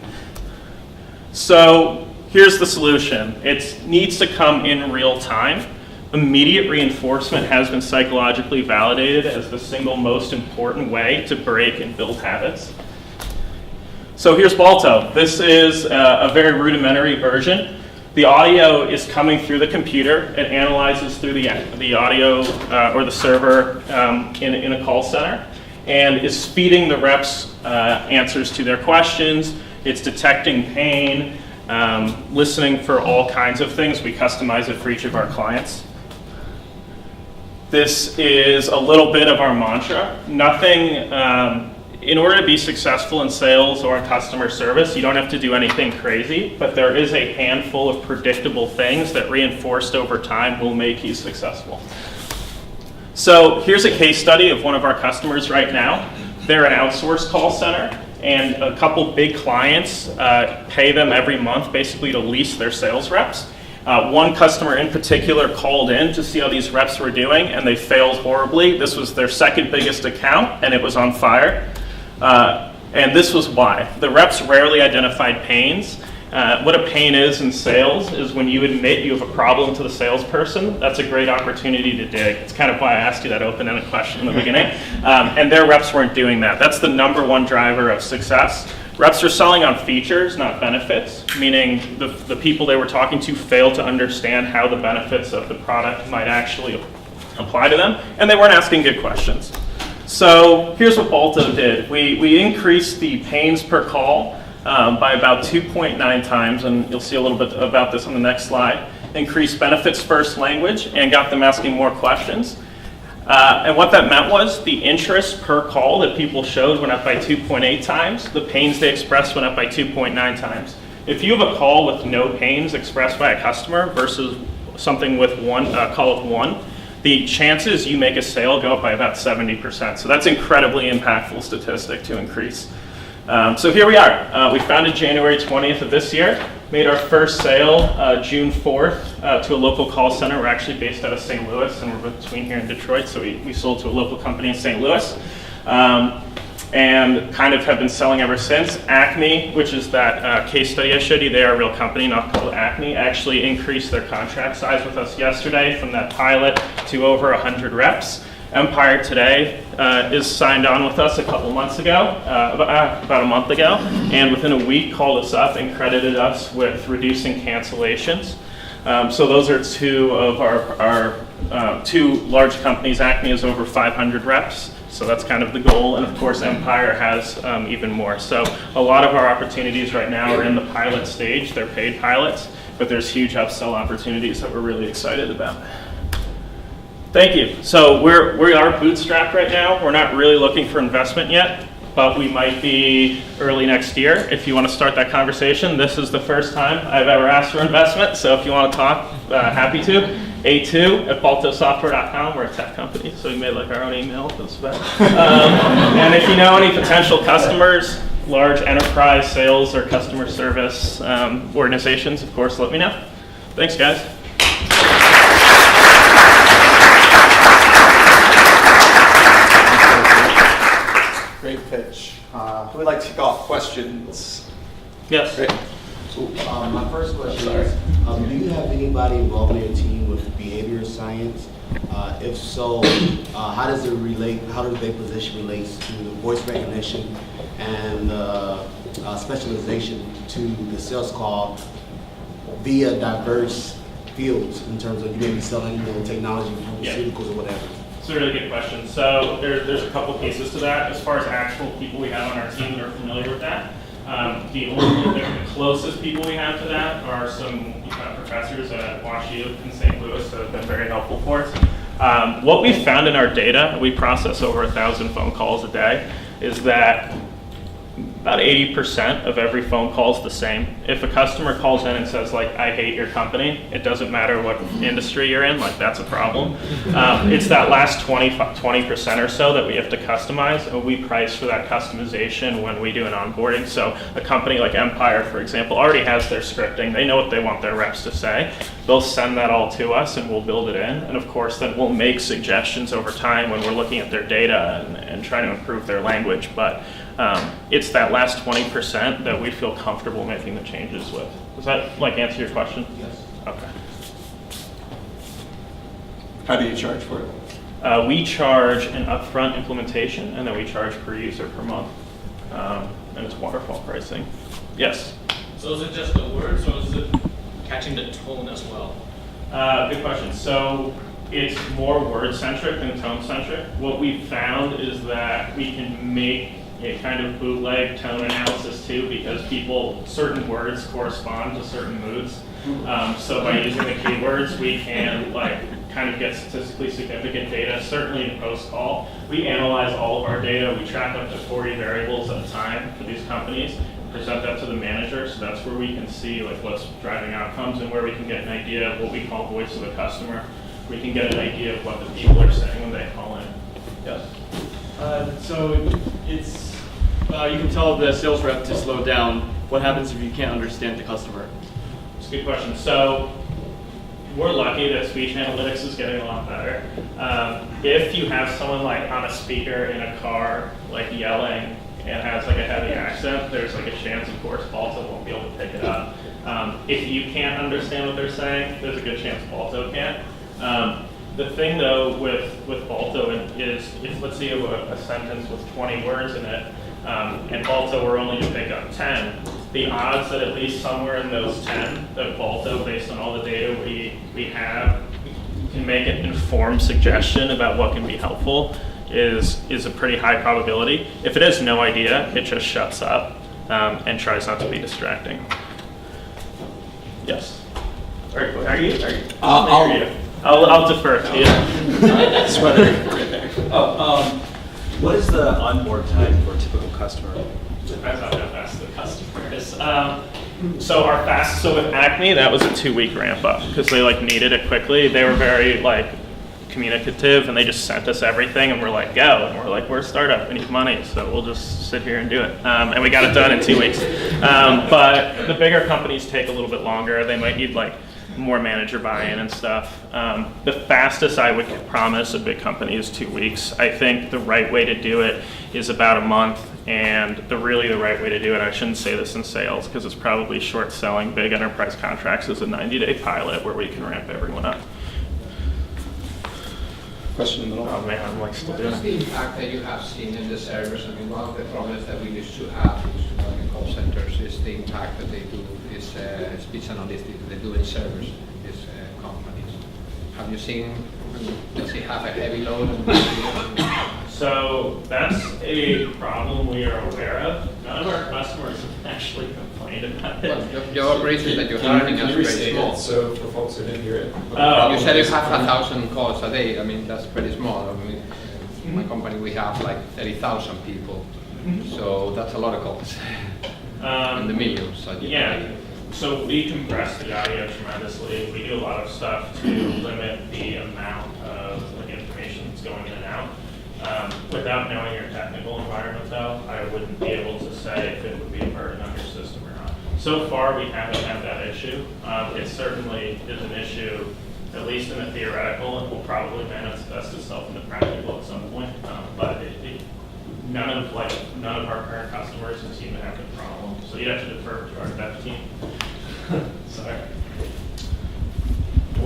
So here's the solution. It needs to come in real time. Immediate reinforcement has been psychologically validated as the single most important way to break and build habits. So here's Balto. This is a very rudimentary version. The audio is coming through the computer. It analyzes through the audio or the server in a call center and is feeding the reps answers to their questions. It's detecting pain, listening for all kinds of things. We customize it for each of our clients. This is a little bit of our mantra. Nothing, in order to be successful in sales or in customer service, you don't have to do anything crazy, but there is a handful of predictable things that reinforced over time will make you successful. So here's a case study of one of our customers right now. They're an outsourced call center, and a couple big clients pay them every month basically to lease their sales reps. One customer in particular called in to see how these reps were doing, and they failed horribly. This was their second biggest account, and it was on fire. And this was why. The reps rarely identified pains. What a pain is in sales is when you admit you have a problem to the salesperson. That's a great opportunity to dig. It's kind of why I asked you that open-ended question in the beginning. And their reps weren't doing that. That's the number one driver of success. Reps are selling on features, not benefits, meaning the people they were talking to failed to understand how the benefits of the product might actually apply to them, and they weren't asking good questions. So here's what Balto did. We increased the pains per call by about 2.9 times, and you'll see a little bit about this on the next slide. Increased benefits first language and got them asking more questions. And what that meant was the interest per call that people showed went up by 2.8 times. The pains they expressed went up by 2.9 times. If you have a call with no pains expressed by a customer versus something with a call with one, the chances you make a sale go up by about 70%. So that's incredibly impactful statistic to increase. So here we are. We founded January 20th of this year, made our first sale June 4th to a local call center. We're actually based out of St. Louis, and we're between here and Detroit, so we sold to a local company in St. Louis. And kind of have been selling ever since. Acme, which is that case study I showed you, they are a real company, not called Acme, actually increased their contract size with us yesterday from that pilot to over 100 reps. Empire today is signed on with us a couple months ago, about a month ago, and within a week called us up and credited us with reducing cancellations. So those are two of our two large companies. Acme is over 500 reps, so that's kind of the goal, and of course Empire has even more. So a lot of our opportunities right now are in the pilot stage. They're paid pilots, but there's huge upsell opportunities that we're really excited about. Thank you. So we are bootstrapped right now. We're not really looking for investment yet, but we might be early next year. If you want to start that conversation, this is the first time I've ever asked for investment. So if you want to talk, happy to. A2 at baltosoftware.com. We're a tech company, so we made like our own email. And if you know any potential customers, large enterprise sales or customer service organizations, of course, let me know. Thanks, guys. Great pitch. Who would like to kick off questions? Yes. Great. So my first question is, do you have anybody involved in your team with behavior science? If so, how does it relate? How does their position relates to the voice recognition and specialization to the sales call via diverse fields in terms of you may be selling, technology, pharmaceuticals, or whatever? It's a really good question. So there's a couple pieces to that. As far as actual people we have on our team that are familiar with that, the closest people we have to that are some professors at WashU in St. Louis that have been very helpful for us. What we found in our data, we process over 1,000 phone calls a day, is that about 80% of every phone call is the same. If a customer calls in and says, like, I hate your company, it doesn't matter what industry you're in, like, that's a problem. It's that last 20% or so that we have to customize, and we price for that customization when we do an onboarding. So a company like Empire, for example, already has their scripting. They know what they want their reps to say. They'll send that all to us, and we'll build it in. And of course, then we'll make suggestions over time when we're looking at their data and trying to improve their language. But it's that last 20% that we feel comfortable making the changes with. Does that answer your question? Yes. Okay. How do you charge for it? We charge an upfront implementation, and then we charge per user per month. And it's waterfall pricing. Yes? So is it just the words, or is it catching the tone as well? Good question. So it's more word-centric than tone-centric. What we found is that we can make a kind of bootleg tone analysis too, because certain words correspond to certain moods. So by using the keywords, we can kind of get statistically significant data, certainly in post-call. We analyze all of our data. We track up to 40 variables at a time for these companies, present that to the manager. So that's where we can see what's driving outcomes and where we can get an idea of what we call voice of the customer. We can get an idea of what the people are saying when they call in. Yes? So it's, you can tell the sales rep to slow down. What happens if you can't understand the customer? It's a good question. So we're lucky that speech analytics is getting a lot better. If you have someone on a speaker in a car, yelling and has a heavy accent, there's a chance, of course, Balto won't be able to pick it up. If you can't understand what they're saying, there's a good chance Balto can't. The thing though with Balto is if let's say you have a sentence with 20 words in it, and Balto were only to pick up 10, the odds that at least somewhere in those 10 that Balto, based on all the data we have, can make an informed suggestion about what can be helpful is a pretty high probability. If it has no idea, it just shuts up and tries not to be distracting. Yes. Are you? I'll defer to you. Sweater right there. What is the onboard time for a typical customer? Depends on how fast the customer is. So with Acme, that was a 2-week ramp up because they needed it quickly. They were very communicative, and they just sent us everything, and we're like, go, and we're like, we're a startup, we need money, so we'll just sit here and do it. And we got it done in 2 weeks. But the bigger companies take a little bit longer. They might need more manager buy-in and stuff. The fastest I would promise a big company is 2 weeks. I think the right way to do it is about a month, and the right way to do it, I shouldn't say this in sales because it's probably short selling big enterprise contracts, is a 90-day pilot where we can ramp everyone up. Question in the middle. Oh man, I'm still doing What's the impact that you have seen in the servers? I mean, one of the problems that we used to have in call centers is the impact that they do is speech analytics they do in servers, these companies. Have you seen, does it have a heavy load? So that's a problem we are aware of. None of our customers have actually complained about it. Well, your operation that you're having is very small. So for folks who didn't hear it. You said you have 1,000 calls a day. I mean, that's pretty small. I mean, in my company we have 30,000 people. So that's a lot of calls. In the millions. Yeah. So we compress the audio tremendously. We do a lot of stuff to limit the amount of information that's going in and out. Without knowing your technical environment, though, I wouldn't be able to say if it would be a burden on your system or not. So far, we haven't had that issue. It certainly is an issue, at least in the theoretical, and will probably manifest itself in the practical at some point. But none of our current customers seem to have the problem. So you have to defer to our dev team.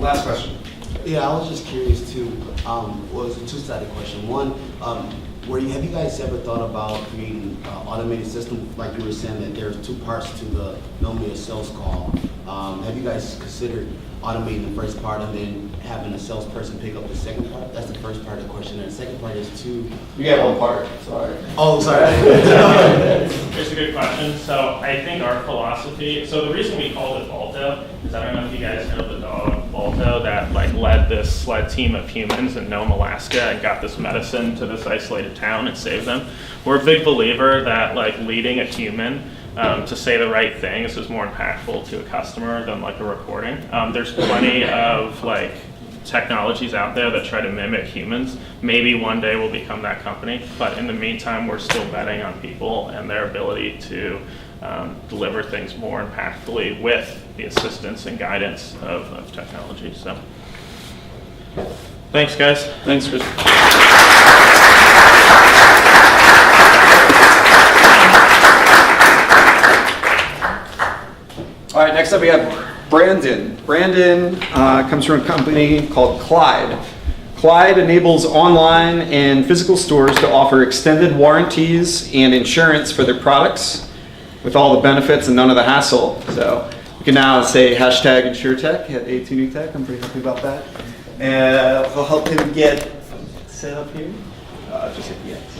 Last question. Yeah, I was just curious too. Well, it's a two-sided question. One, have you guys ever thought about creating automated system? Like you were saying that there's two parts to the normally a sales call. Have you guys considered automating the first part and then having a salesperson pick up the second part? That's the first part of the question. And the second part is to... You get one part, sorry. Oh, sorry. It's a good question. So I think our philosophy, so the reason we called it Balto is I don't know if you guys know the dog Balto that like led this sled team of humans in Nome, Alaska and got this medicine to this isolated town and saved them. We're a big believer that like leading a human to say the right things is more impactful to a customer than like a recording. There's plenty of like technologies out there that try to mimic humans. Maybe one day we'll become that company, but in the meantime, we're still betting on people and their ability to deliver things more impactfully with the assistance and guidance of technology. So, thanks, guys. Thanks, Chris. All right, next up we have Brandon. Brandon comes from a company called Clyde. Clyde enables online and physical stores to offer extended warranties and insurance for their products with all the benefits and none of the hassle. So you can now say hashtag InsurTech at A2NewTech. I'm pretty happy about that. And I'll help him get set up here. Just hit yes.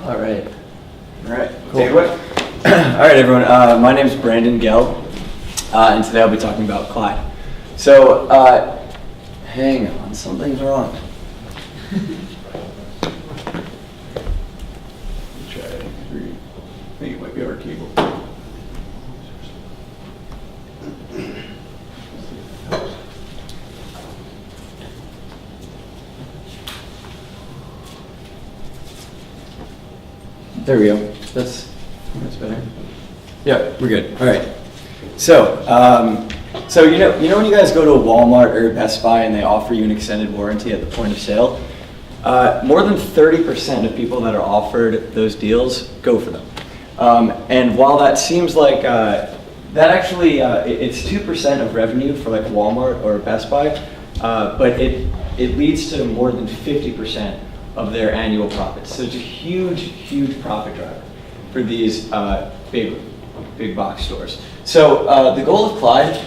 All right. All right, Cool. take it away. All right, everyone. My name is Brandon Gill, and today I'll be talking about Clyde. So, hang on, something's wrong. Try 3. I think it might be our cable. There we go. That's better. Yeah, we're good. All right. So, you know when you guys go to a Walmart or a Best Buy and they offer you an extended warranty at the point of sale, more than 30% of people that are offered those deals go for them. And while that seems like that actually it's 2% of revenue for like Walmart or Best Buy, but it leads to more than 50% of their annual profits. So it's a huge profit driver for these big box stores. So the goal of Clyde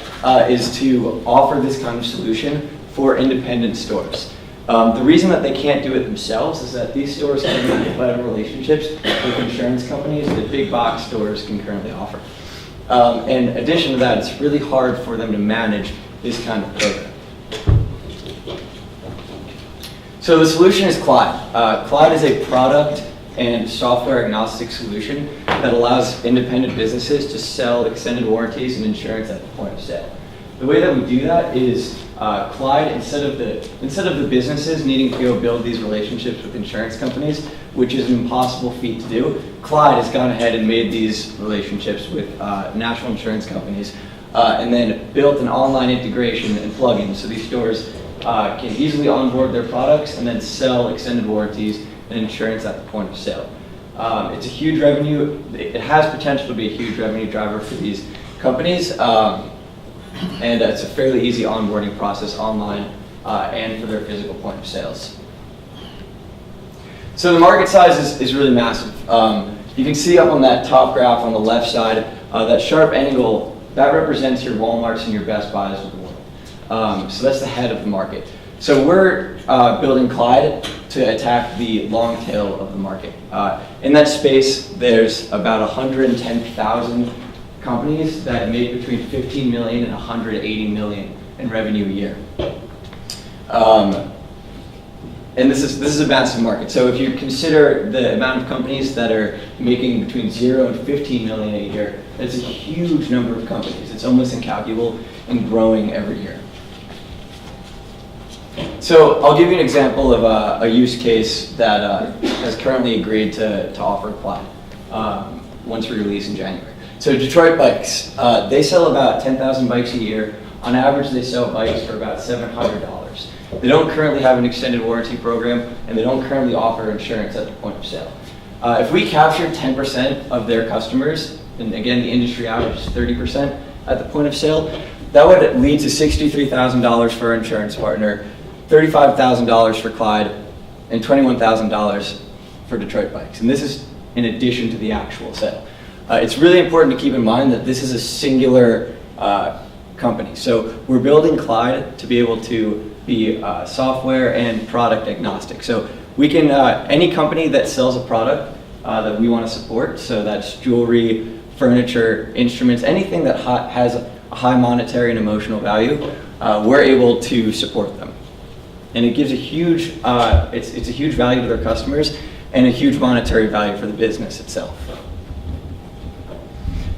is to offer this kind of solution for independent stores. The reason that they can't do it themselves is that these stores can have better relationships with insurance companies that big box stores can currently offer. In addition to that, it's really hard for them to manage this kind of program. So the solution is Clyde. Clyde is a product and software agnostic solution that allows independent businesses to sell extended warranties and insurance at the point of sale. The way that we do that is Clyde, instead of the businesses needing to go build these relationships with insurance companies, which is an impossible feat to do, Clyde has gone ahead and made these relationships with national insurance companies and then built an online integration and plugin so these stores can easily onboard their products and then sell extended warranties and insurance at the point of sale. It's a huge revenue. It has potential to be a huge revenue driver for these companies, and it's a fairly easy onboarding process online and for their physical point of sales. So the market size is really massive. You can see up on that top graph on the left side, that sharp angle, that represents your Walmarts and your Best Buys of the world. So that's the head of the market. So we're building Clyde to attack the long tail of the market. In that space, there's about 110,000 companies that make between 15 million and 180 million in revenue a year. And this is a massive market. So if you consider the amount of companies that are making between 0 and 15 million a year, that's a huge number of companies. It's almost incalculable and growing every year. So I'll give you an example of a use case that has currently agreed to offer Clyde once we release in January. So Detroit Bikes, they sell about 10,000 bikes a year. On average, they sell bikes for about $700. They don't currently have an extended warranty program, and they don't currently offer insurance at the point of sale. If we captured 10% of their customers and again, the industry average is 30% at the point of sale, that would lead to $63,000 for our insurance partner, $35,000 for Clyde, and $21,000 for Detroit Bikes. And this is in addition to the actual sale. It's really important to keep in mind that this is a singular company. So we're building Clyde to be able to be software and product agnostic. So we can, any company that sells a product that we want to support, so that's jewelry, furniture, instruments, anything that has a high monetary and emotional value, we're able to support them. And it gives a huge, it's a huge value to their customers and a huge monetary value for the business itself.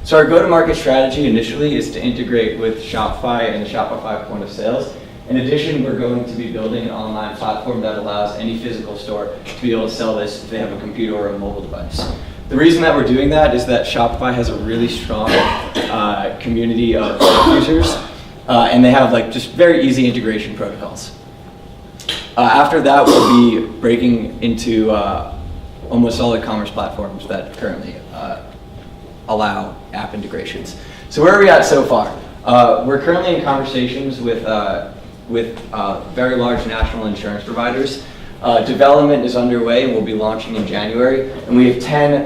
So our go-to-market strategy initially is to integrate with Shopify and the Shopify point of sales. In addition, we're going to be building an online platform that allows any physical store to be able to sell this if they have a computer or a mobile device. The reason that we're doing that is that Shopify has a really strong community of users, and they have like just very easy integration protocols. After that, we'll be breaking into almost all e-commerce platforms that currently allow app integrations. So where are we at so far? We're currently in conversations with very large national insurance providers. Development is underway and we'll be launching in January. And we have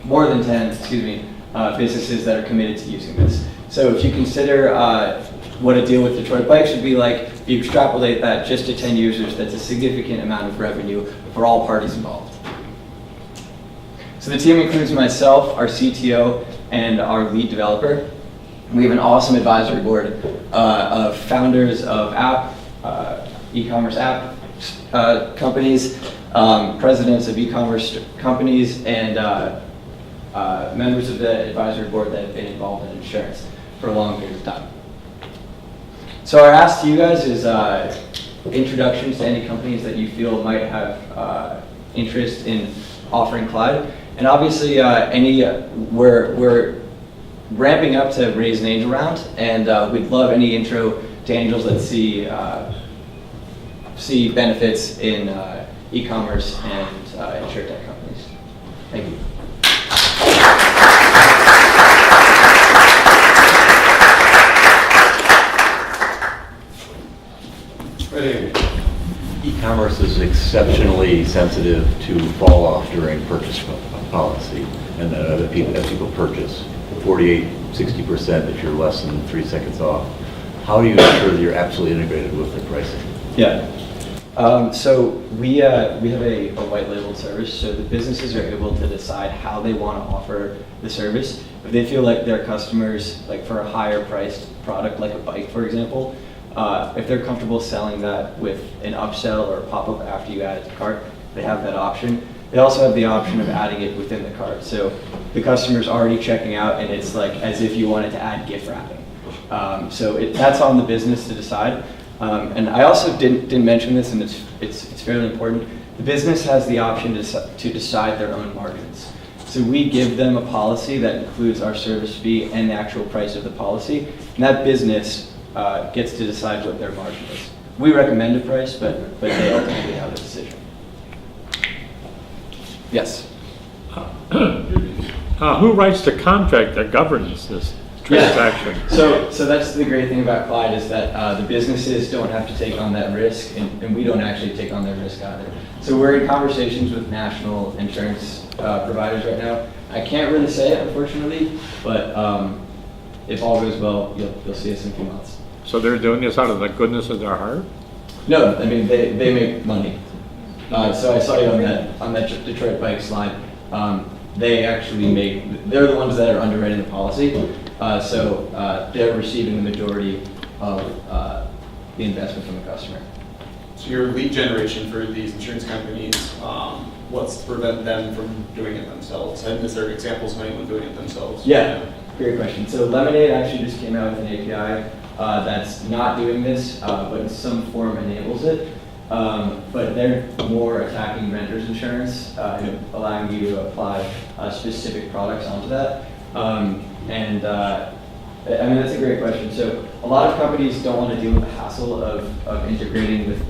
more than 10, businesses that are committed to using this. So if you consider what a deal with Detroit Bikes would be like, if you extrapolate that just to 10 users, that's a significant amount of revenue for all parties involved. So the team includes myself, our CTO, and our lead developer. We have an awesome advisory board of founders of e-commerce app companies, presidents of e-commerce companies, and members of the advisory board that have been involved in insurance for a long period of time. So our ask to you guys is introductions to any companies that you feel might have interest in offering Clyde. And obviously, we're ramping up to raise an angel round, and we'd love any intro to angels that see benefits in e-commerce and insurtech companies. Thank you. E-commerce is exceptionally sensitive to fall off during purchase policy, and as people purchase, 48-60% if you're less than 3 seconds off. How do you ensure that you're absolutely integrated with the pricing? Yeah. So we have a white labeled service, so the businesses are able to decide how they want to offer the service. If they feel like their customers, like for a higher priced product like a bike, for example, if they're comfortable selling that with an upsell or a pop-up after you add it to cart, they have that option. They also have the option of adding it within the cart. So the customer's already checking out and it's like as if you wanted to add gift wrapping. So that's on the business to decide. And I also didn't mention this, and it's fairly important. The business has the option to decide their own margins. So we give them a policy that includes our service fee and the actual price of the policy, and that business gets to decide what their margin is. We recommend a price, but they ultimately have the decision. Yes? Who writes the contract that governs this transaction? Yeah. So that's the great thing about Clyde is that the businesses don't have to take on that risk, and we don't actually take on that risk either. So we're in conversations with national insurance providers right now. I can't really say it, unfortunately, but if all goes well, you'll see us in a few months. So they're doing this out of the goodness of their heart? No, I mean, they make money. So I saw you on that Detroit Bike slide. They actually they're the ones that are underwriting the policy. So they're receiving the majority of the investment from the customer. So your lead generation for these insurance companies, what's to prevent them from doing it themselves? And is there examples of anyone doing it themselves? Yeah, great question. So Lemonade actually just came out with an API that's not doing this, but in some form enables it. But they're more attacking renter's insurance, allowing you to apply specific products onto that. I mean, that's a great question. So a lot of companies don't want to deal with the hassle of integrating with,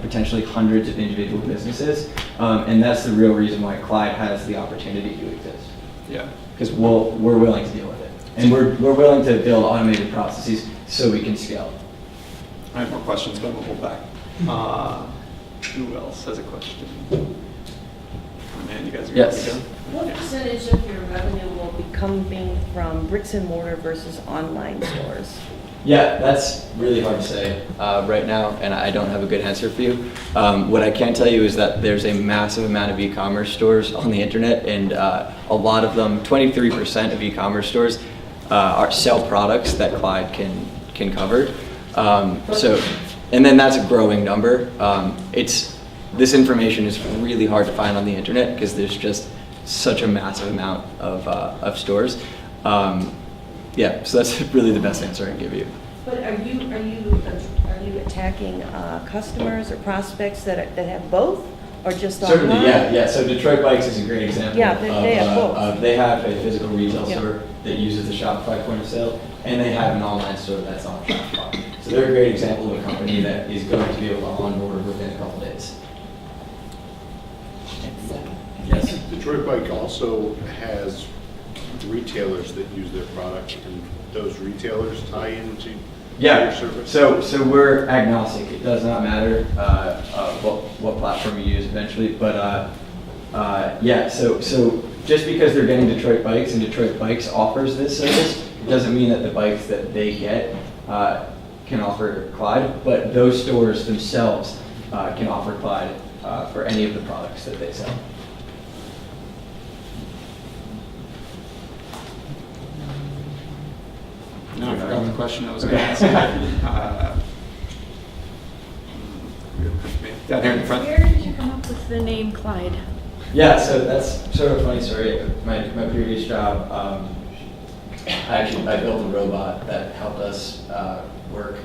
potentially hundreds of individual businesses. And that's the real reason why Clyde has the opportunity to exist. Yeah. Because we're willing to deal with it. And we're willing to build automated processes so we can scale. I have more questions, but we'll hold back. Who else has a question? Oh, man, you guys are Yes. going to go. What percentage of your revenue will be coming from bricks and mortar versus online stores? Yeah, that's really hard to say right now, and I don't have a good answer for you. What I can tell you is that there's a massive amount of e-commerce stores on the internet, and a lot of them, 23% of e-commerce stores, sell products that Clyde can cover. And then that's a growing number. This information is really hard to find on the internet because there's just such a massive amount of stores. Yeah, so that's really the best answer I can give you. But are you attacking customers or prospects that have both, or just online? Certainly, yeah. So Detroit Bikes is a great example. Yeah, they have both. They have a physical retail store that uses the Shopify point of sale, and they have an online store that's on Shopify. So they're a great example of a company that is going to be able to onboard within a couple days. Yes. Detroit Bike also has retailers that use their product, and those retailers tie into your service? So we're agnostic. It does not matter what platform you use eventually, but so just because they're getting Detroit Bikes and Detroit Bikes offers this service, it doesn't mean that the bikes that they get can offer Clyde, but those stores themselves can offer Clyde for any of the products that they sell. No, I forgot the question I was going to ask. Down here in the front. Where did you come up with the name Clyde? Yeah, so that's sort of a funny story. My previous job, I built a robot that helped us work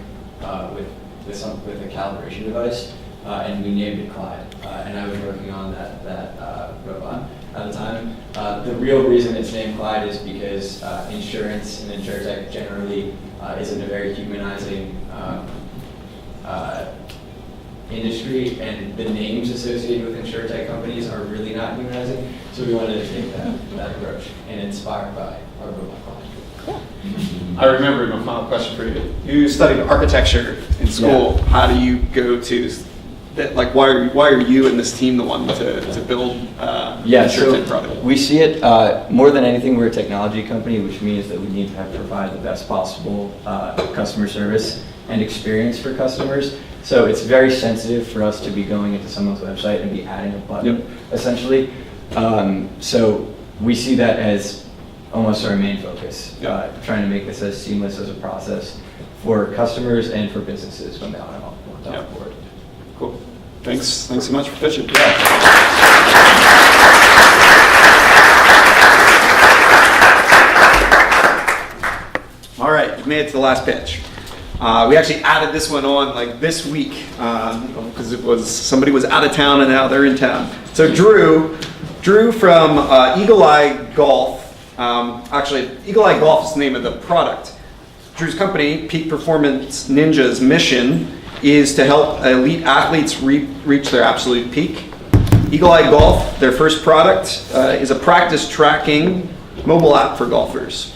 with a calibration device, and we named it Clyde. And I was working on that robot at the time. The real reason it's named Clyde is because insurance and insurtech generally isn't a very humanizing industry, and the names associated with insurtech companies are really not humanizing. So we wanted to take that approach and inspired by our robot Clyde. Cool. I remember my final question for you. You studied architecture in school. Yeah. How do you go to that? Like, why are you and this team the one to build insurtech product? We see it more than anything. We're a technology company, which means that we need to provide the best possible customer service and experience for customers. So it's very sensitive for us to be going into someone's website and be adding a button, essentially. So we see that as almost our main focus, trying to make this as seamless as a process for customers and for businesses when they're on board. Cool. Thanks so much for pitching. All right, you've made it to the last pitch. We actually added this one on like this week because somebody was out of town and now they're in town. So Drew from Eagle Eye Golf. Actually, Eagle Eye Golf is the name of the product. Drew's company, Peak Performance Ninja's mission is to help elite athletes reach their absolute peak. Eagle Eye Golf, their first product, is a practice tracking mobile app for golfers.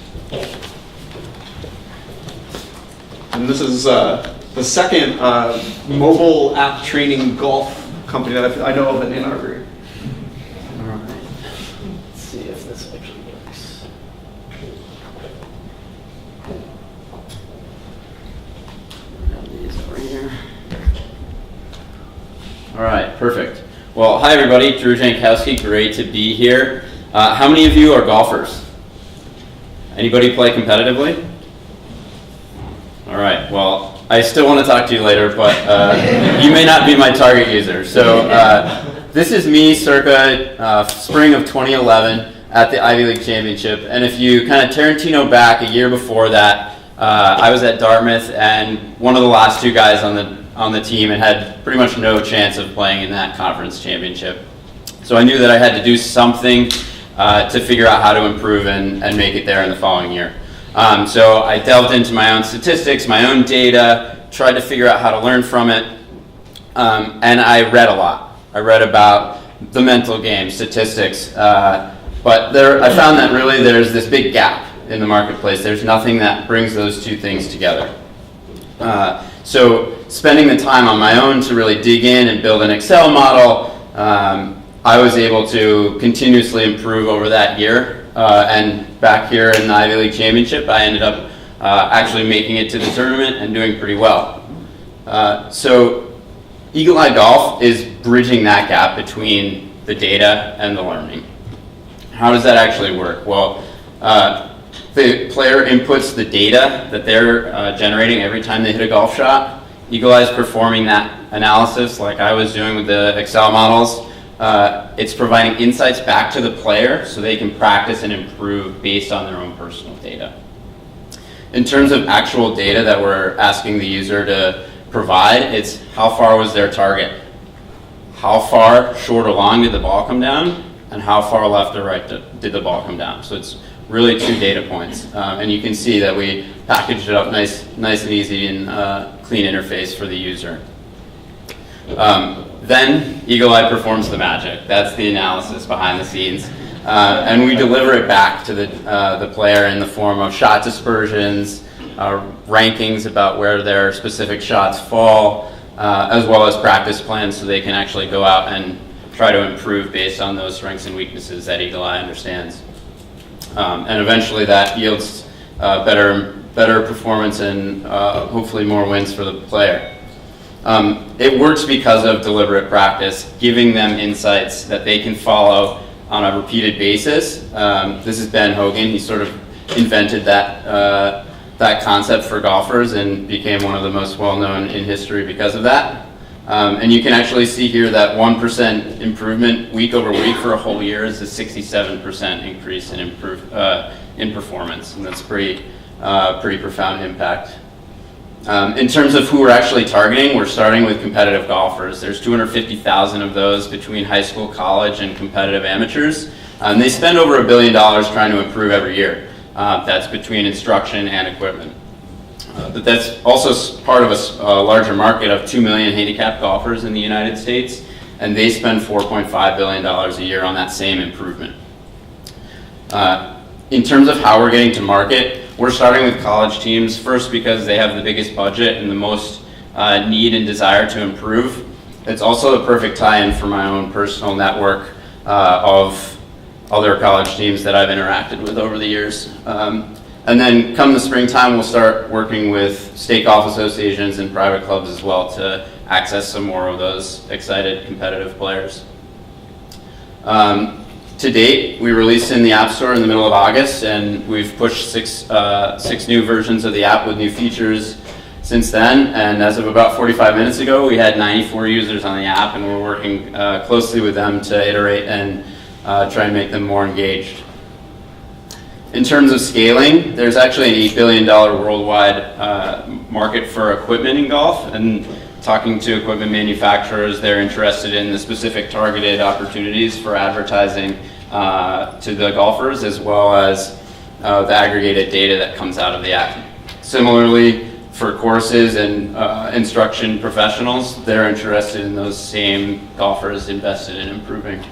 And this is the second mobile app training golf company that I know of in Ann Arbor. All right. Let's see if this actually works. These over here. All right, perfect. Well, hi everybody, Drew Jankowski, great to be here. How many of you are golfers? Anybody play competitively? All right, well, I still want to talk to you later, but you may not be my target user. So this is me circa spring of 2011 at the Ivy League Championship. And if you kind of Tarantino back a year before that, I was at Dartmouth and one of the last two guys on the team and had pretty much no chance of playing in that conference championship. So I knew that I had to do something to figure out how to improve and make it there in the following year. So I delved into my own statistics, my own data, tried to figure out how to learn from it, and I read a lot. I read about the mental game, statistics, But I found that really there's this big gap in the marketplace. There's nothing that brings those two things together. So spending the time on my own to really dig in and build an Excel model, I was able to continuously improve over that year. And back here in the Ivy League Championship, I ended up actually making it to the tournament and doing pretty well. So Eagle Eye Golf is bridging that gap between the data and the learning. How does that actually work? Well, the player inputs the data that they're generating every time they hit a golf shot. Eagle Eye is performing that analysis like I was doing with the Excel models. It's providing insights back to the player so they can practice and improve based on their own personal data. In terms of actual data that we're asking the user to provide, it's how far was their target? How far short or long did the ball come down? And how far left or right did the ball come down? So it's really 2 data points. And you can see that we packaged it up nice and easy and clean interface for the user. Then Eagle Eye performs the magic. That's the analysis behind the scenes. And we deliver it back to the player in the form of shot dispersions, rankings about where their specific shots fall, as well as practice plans so they can actually go out and try to improve based on those strengths and weaknesses that Eagle Eye understands. And eventually that yields better performance and hopefully more wins for the player. It works because of deliberate practice, giving them insights that they can follow on a repeated basis. This is Ben Hogan. He sort of invented that concept for golfers and became one of the most well-known in history because of that. And you can actually see here that 1% improvement week over week for a whole year is a 67% increase in performance, and that's pretty profound impact. In terms of who we're actually targeting, we're starting with competitive golfers. There's 250,000 of those between high school, college, and competitive amateurs. And they spend over $1 billion trying to improve every year. That's between instruction and equipment. But that's also part of a larger market of 2 million handicapped golfers in the United States, and they spend $4.5 billion a year on that same improvement. In terms of how we're getting to market, we're starting with college teams first because they have the biggest budget and the most need and desire to improve. It's also the perfect tie-in for my own personal network of other college teams that I've interacted with over the years. And then come the springtime, we'll start working with state golf associations and private clubs as well to access some more of those excited competitive players. To date, we released in the App Store in the middle of August, and we've pushed six new versions of the app with new features since then. And as of about 45 minutes ago, we had 94 users on the app, and we're working closely with them to iterate and try and make them more engaged. In terms of scaling, there's actually an $8 billion worldwide market for equipment in golf, and talking to equipment manufacturers, they're interested in the specific targeted opportunities for advertising to the golfers, as well as the aggregated data that comes out of the app. Similarly, for courses and instruction professionals, they're interested in those same golfers invested in improving.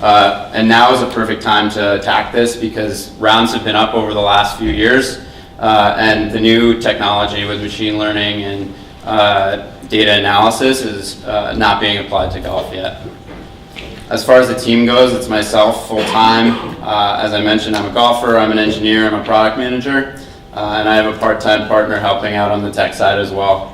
And now is a perfect time to attack this because rounds have been up over the last few years, and the new technology with machine learning and data analysis is not being applied to golf yet. As far as the team goes, it's myself full-time. As I mentioned, I'm a golfer, I'm an engineer, I'm a product manager, and I have a part-time partner helping out on the tech side as well.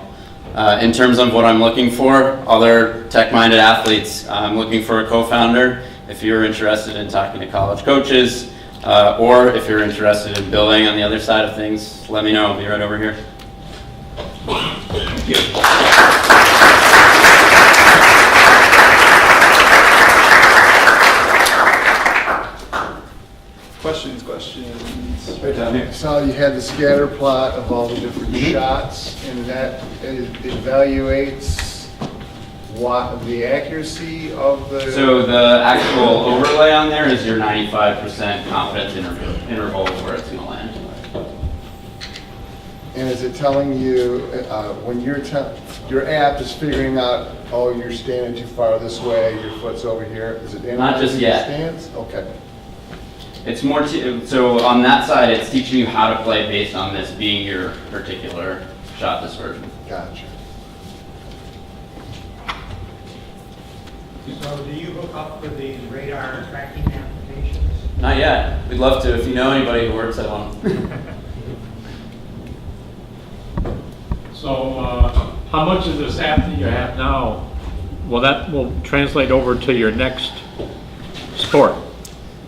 In terms of what I'm looking for, other tech-minded athletes, I'm looking for a co-founder. If you're interested in talking to college coaches, or if you're interested in building on the other side of things, let me know. I'll be right over here. Thank you. Questions? Right down here. So you had the scatter plot of all the different shots, and that evaluates what the accuracy of the... So the actual overlay on there is your 95% confidence interval where it's going to land. And is it telling you when your app is figuring out, oh, you're standing too far this way, your foot's over here? Is it Not just yet. Stance? Okay. It's more, so on that side, it's teaching you how to play based on this being your particular shot dispersion. Gotcha. So do you hook up with the radar tracking applications? Not yet. We'd love to if you know anybody who works at one. So how much of this app that you have now, well, that will translate over to your next sport?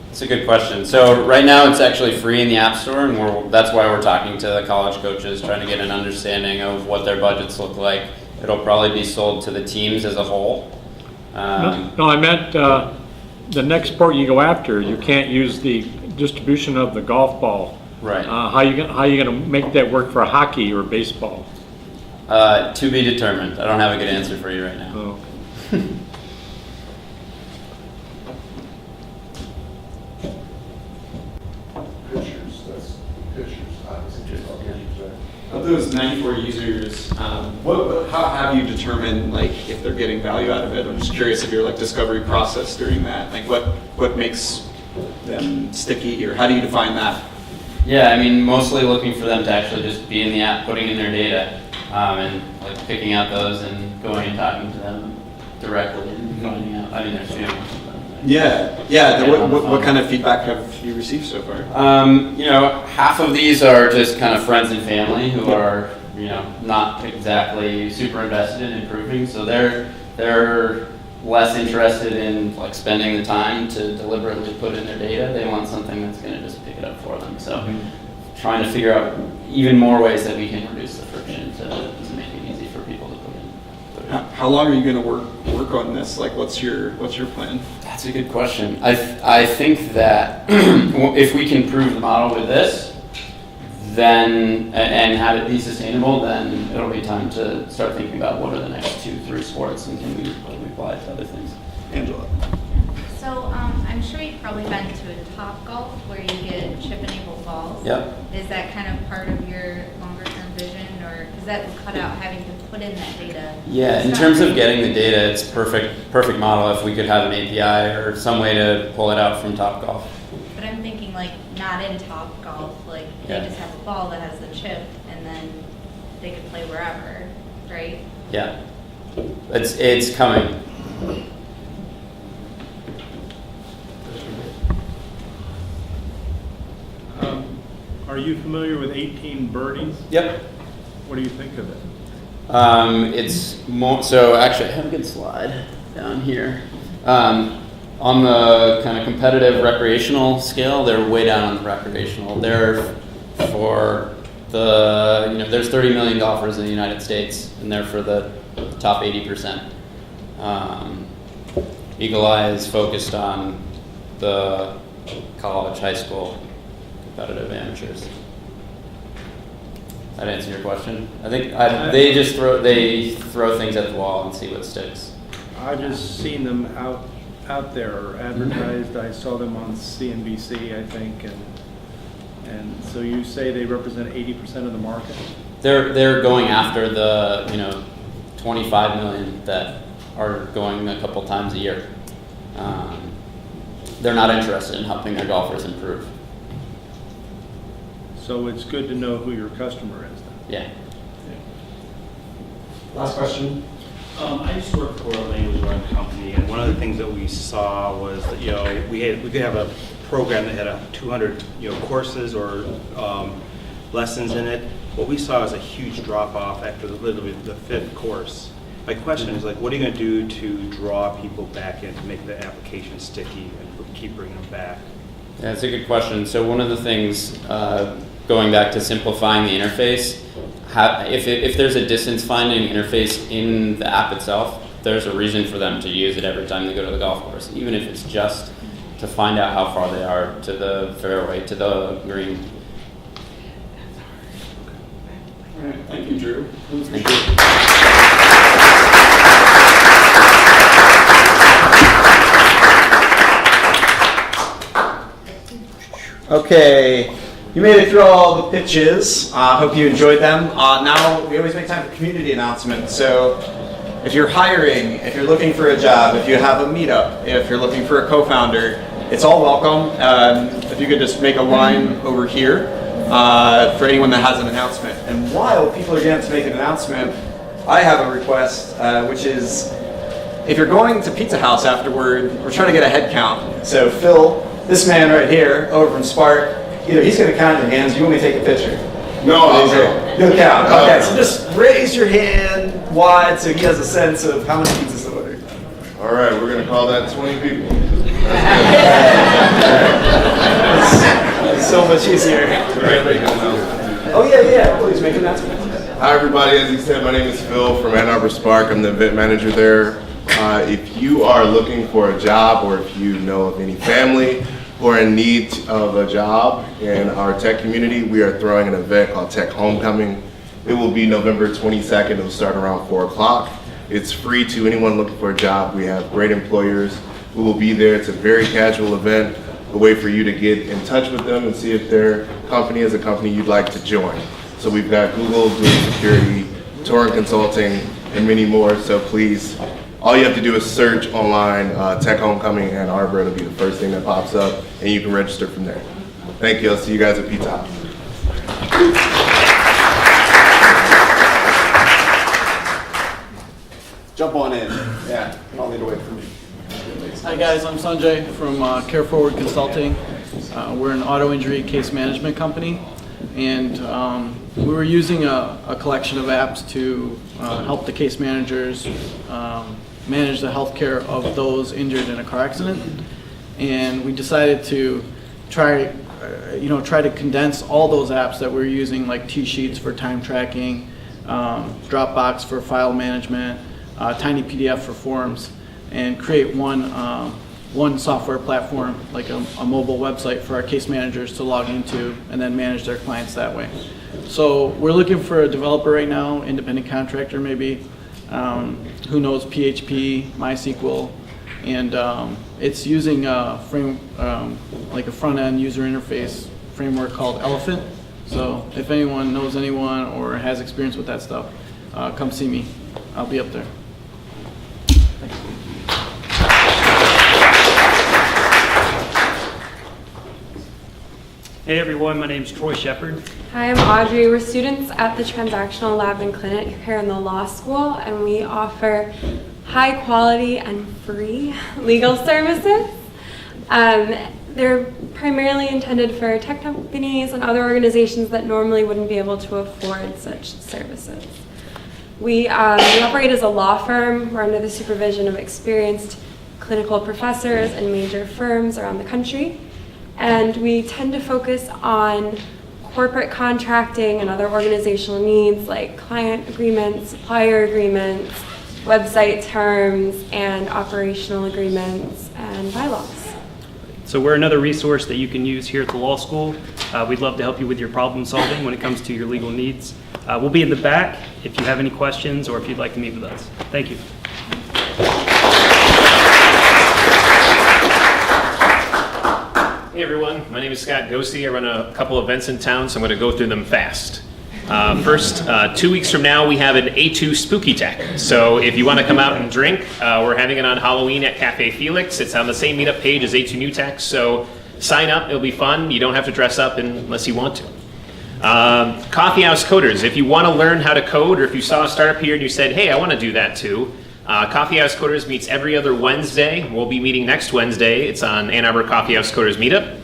That's a good question. So right now it's actually free in the App Store, and that's why we're talking to the college coaches, trying to get an understanding of what their budgets look like. It'll probably be sold to the teams as a whole. No, I meant the next sport you go after, you can't use the distribution of the golf ball. Right. How you going to make that work for hockey or baseball? To be determined. I don't have a good answer for you right now. Oh. Pictures, that's pictures, obviously. Pictures, right? Of those 94 users, how have you determined like if they're getting value out of it? I'm just curious of your like discovery process during that. Like what makes them sticky, or how do you define that? Yeah, I mean, mostly looking for them to actually just be in the app, putting in their data, and like picking out those and going and talking to them directly and finding out. I mean, there's few. Yeah. What kind of feedback have you received so far? You know, half of these are just kind of friends and family who are, you know, not exactly super invested in improving, so they're less interested in like spending the time to deliberately put in their data. They want something that's going to just pick it up for them. So trying to figure out even more ways that we can reduce the friction to make it easy for people to put in. How long are you going to work on this? Like, what's your plan? That's a good question. I think that if we can prove the model with this, then and have it be sustainable, then it'll be time to start thinking about what are the next 2-3 sports and can we apply it to other things. Angela. So I'm sure you've probably been to a Top Golf where you get chip-enabled balls. Yep. Is that kind of part of your longer-term vision, or does that cut out having to put in that data? Yeah, in terms of getting the data, it's perfect model if we could have an API or some way to pull it out from Top Golf. But I'm thinking like not in Top Golf, like they just have a ball that has the chip and then they could play wherever, right? Yeah, it's coming. Are you familiar with 18 birdies? Yep. What do you think of it? It's more, so actually I have a good slide down here. On the kind of competitive recreational scale, they're way down on the recreational. They're for the, you know, there's 30 million golfers in the United States, and they're for the top 80%. Eagle Eye is focused on the college, high school, competitive amateurs. That answer your question? I think they just throw things at the wall and see what sticks. I've just seen them out there advertised. I saw them on CNBC, I think, and so you say they represent 80% of the market? They're going after the 25 million that are going a couple times a year. They're not interested in helping their golfers improve. So it's good to know who your customer is then. Yeah. Last question. I used to work for a language learning company, and one of the things that we saw was that we could have a program that had 200 courses or lessons in it. What we saw was a huge drop off after literally the 5th course. My question is like, what are you going to do to draw people back in to make the application sticky and keep bringing them back? Yeah, that's a good question. So one of the things, going back to simplifying the interface, if there's a distance finding interface in the app itself, there's a reason for them to use it every time they go to the golf course, even if it's just to find out how far they are to the fairway, to the green. All right, thank you, Drew. Thank you. Okay, you made it through all the pitches. Hope you enjoyed them. Now we always make time for community announcements. So if you're hiring, if you're looking for a job, if you have a meetup, if you're looking for a co-founder, it's all welcome. If you could just make a line over here for anyone that has an announcement. And while people are getting to make an announcement, I have a request, which is if you're going to Pizza House afterward, we're trying to get a head count. So Phil, this man right here, over from Spark, either he's going to count your hands, you want me to take a picture? No, I'll go. You'll count. Okay, so just raise your hand wide so he has a sense of how many pizzas to order. All right, we're gonna call that 20 people. It's so much easier. Oh yeah, please make an announcement. Hi everybody, as you said, my name is Phil from Ann Arbor Spark. I'm the event manager there. If you are looking for a job, or if you know of any family who are in need of a job in our tech community, we are throwing an event called Tech Homecoming. It will be November 22nd. It will start around 4 o'clock. It's free to anyone looking for a job. We have great employers who will be there. It's a very casual event, a way for you to get in touch with them and see if their company is a company you'd like to join. So we've got Google, doing security, Torrent Consulting, and many more. So please, all you have to do is search online Tech Homecoming Ann Arbor. It'll be the first thing that pops up, and you can register from there. Thank you. I'll see you guys at Pizza House. Jump on in. Yeah, I'll lead away from you. Hi guys, I'm Sanjay from Care Forward Consulting. We're an auto injury case management company, and we were using a collection of apps to help the case managers manage the health care of those injured in a car accident. And we decided to try to condense all those apps that we're using, like T-Sheets for time tracking, Dropbox for file management, Tiny PDF for forms, and create one software platform, like a mobile website for our case managers to log into and then manage their clients that way. So we're looking for a developer right now, independent contractor maybe, who knows PHP, MySQL, and it's using a like a front-end user interface framework called Elephant. So if anyone knows anyone or has experience with that stuff, come see me. I'll be up there. Hey everyone, my name is Troy Shepard. Hi, I'm Audrey. We're students at the Transactional Lab and Clinic here in the law school, and we offer high quality and free legal services. They're primarily intended for tech companies and other organizations that normally wouldn't be able to afford such services. We operate as a law firm. We're under the supervision of experienced clinical professors in major firms around the country. And we tend to focus on corporate contracting and other organizational needs like client agreements, supplier agreements, website terms, and operational agreements and bylaws. So we're another resource that you can use here at the law school. We'd love to help you with your problem solving when it comes to your legal needs. We'll be in the back if you have any questions or if you'd like to meet with us. Thank you. Hey everyone, my name is Scott Gosi. I run a couple events in town, so I'm going to go through them fast. First, 2 weeks from now, we have an A2 Spooky Tech. So if you want to come out and drink, we're having it on Halloween at Cafe Felix. It's on the same meetup page as A2NewTech, so sign up, it'll be fun. You don't have to dress up unless you want to. Coffee House Coders, if you want to learn how to code, or if you saw a startup here and you said, hey, I want to do that too, Coffee House Coders meets every other Wednesday. We'll be meeting next Wednesday. It's on Ann Arbor Coffee House Coders Meetup.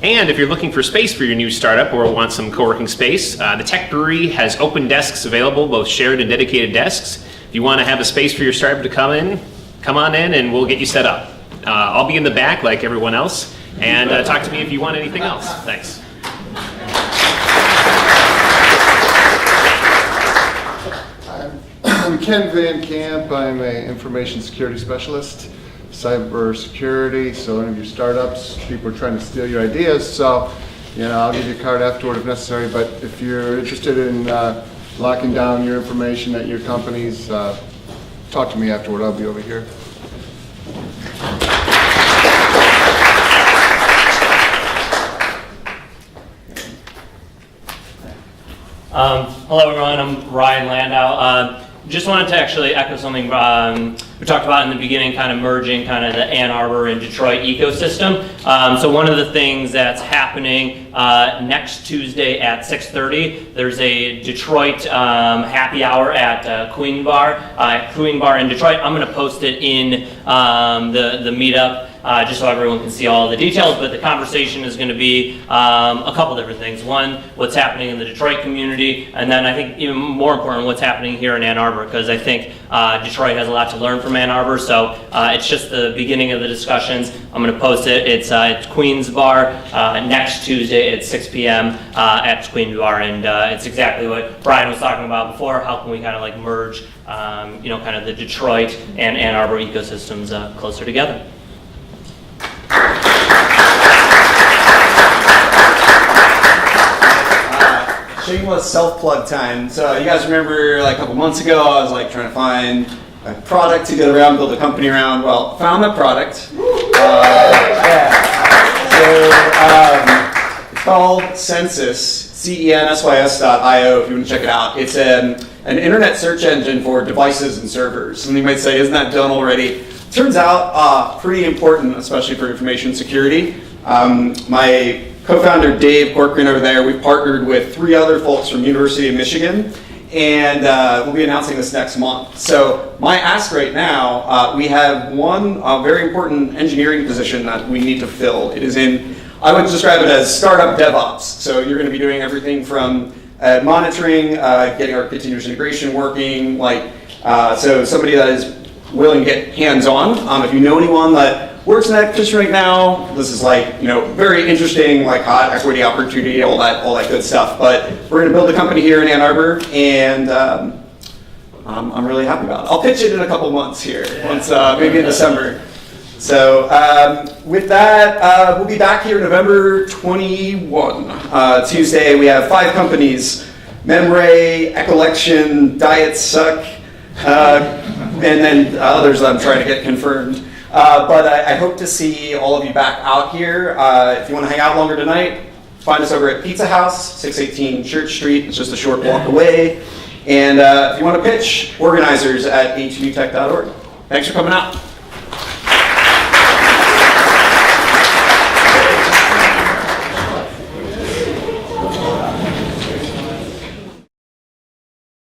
And if you're looking for space for your new startup or want some co-working space, the Tech Brewery has open desks available, both shared and dedicated desks. If you want to have a space for your startup to come on in and we'll get you set up. I'll be in the back like everyone else, and talk to me if you want anything else. Thanks. I'm Ken Van Camp. I'm an information security specialist, cyber security. So any of your startups, people are trying to steal your ideas. So, I'll give you a card afterward if necessary. But if you're interested in locking down your information at your companies, talk to me afterward. I'll be over here. Hello everyone, I'm Ryan Landau. Just wanted to actually echo something we talked about in the beginning, kind of merging kind of the Ann Arbor and Detroit ecosystem. So one of the things that's happening next Tuesday at 6:30, there's a Detroit happy hour at Queen Bar in Detroit. I'm going to post it in the meetup. Just so everyone can see all the details, but the conversation is going to be a couple different things. One, what's happening in the Detroit community, and then I think even more important, what's happening here in Ann Arbor, because I think Detroit has a lot to learn from Ann Arbor, so it's just the beginning of the discussions. I'm going to post it. It's at Queen's Bar next Tuesday at 6 p.m. At Queen's Bar, and it's exactly what Brian was talking about before. How can we kind of like merge, kind of the Detroit and Ann Arbor ecosystems closer together? Shameless self-plug time. So you guys remember like a couple months ago, I was like trying to find a product to get around, build a company around. Well, found that product. It's called Census, CENSYS.io if you want to check it out. It's an internet search engine for devices and servers. And you might say, isn't that done already? Turns out pretty important, especially for information security. My co-founder Dave Corcoran over there, we've partnered with 3 other folks from University of Michigan, and we'll be announcing this next month. So my ask right now, we have one very important engineering position that we need to fill. It is in, I would describe it as startup DevOps. So you're going to be doing everything from monitoring, getting our continuous integration working, so somebody that is willing to get hands-on. If you know anyone that works in that position right now, this is very interesting, hot equity opportunity, all that good stuff. But we're going to build a company here in Ann Arbor, and I'm really happy about it. I'll pitch it in a couple months here, once maybe in December. So with that, we'll be back here November 21, Tuesday. We have 5 companies: Memray, Ecolection, Diet Suck, and then others that I'm trying to get confirmed. But I hope to see all of you back out here. If you want to hang out longer tonight, find us over at Pizza House, 618 Church Street. It's just a short walk away. And if you want to pitch, organizers at A2NewTech.org. Thanks for coming out.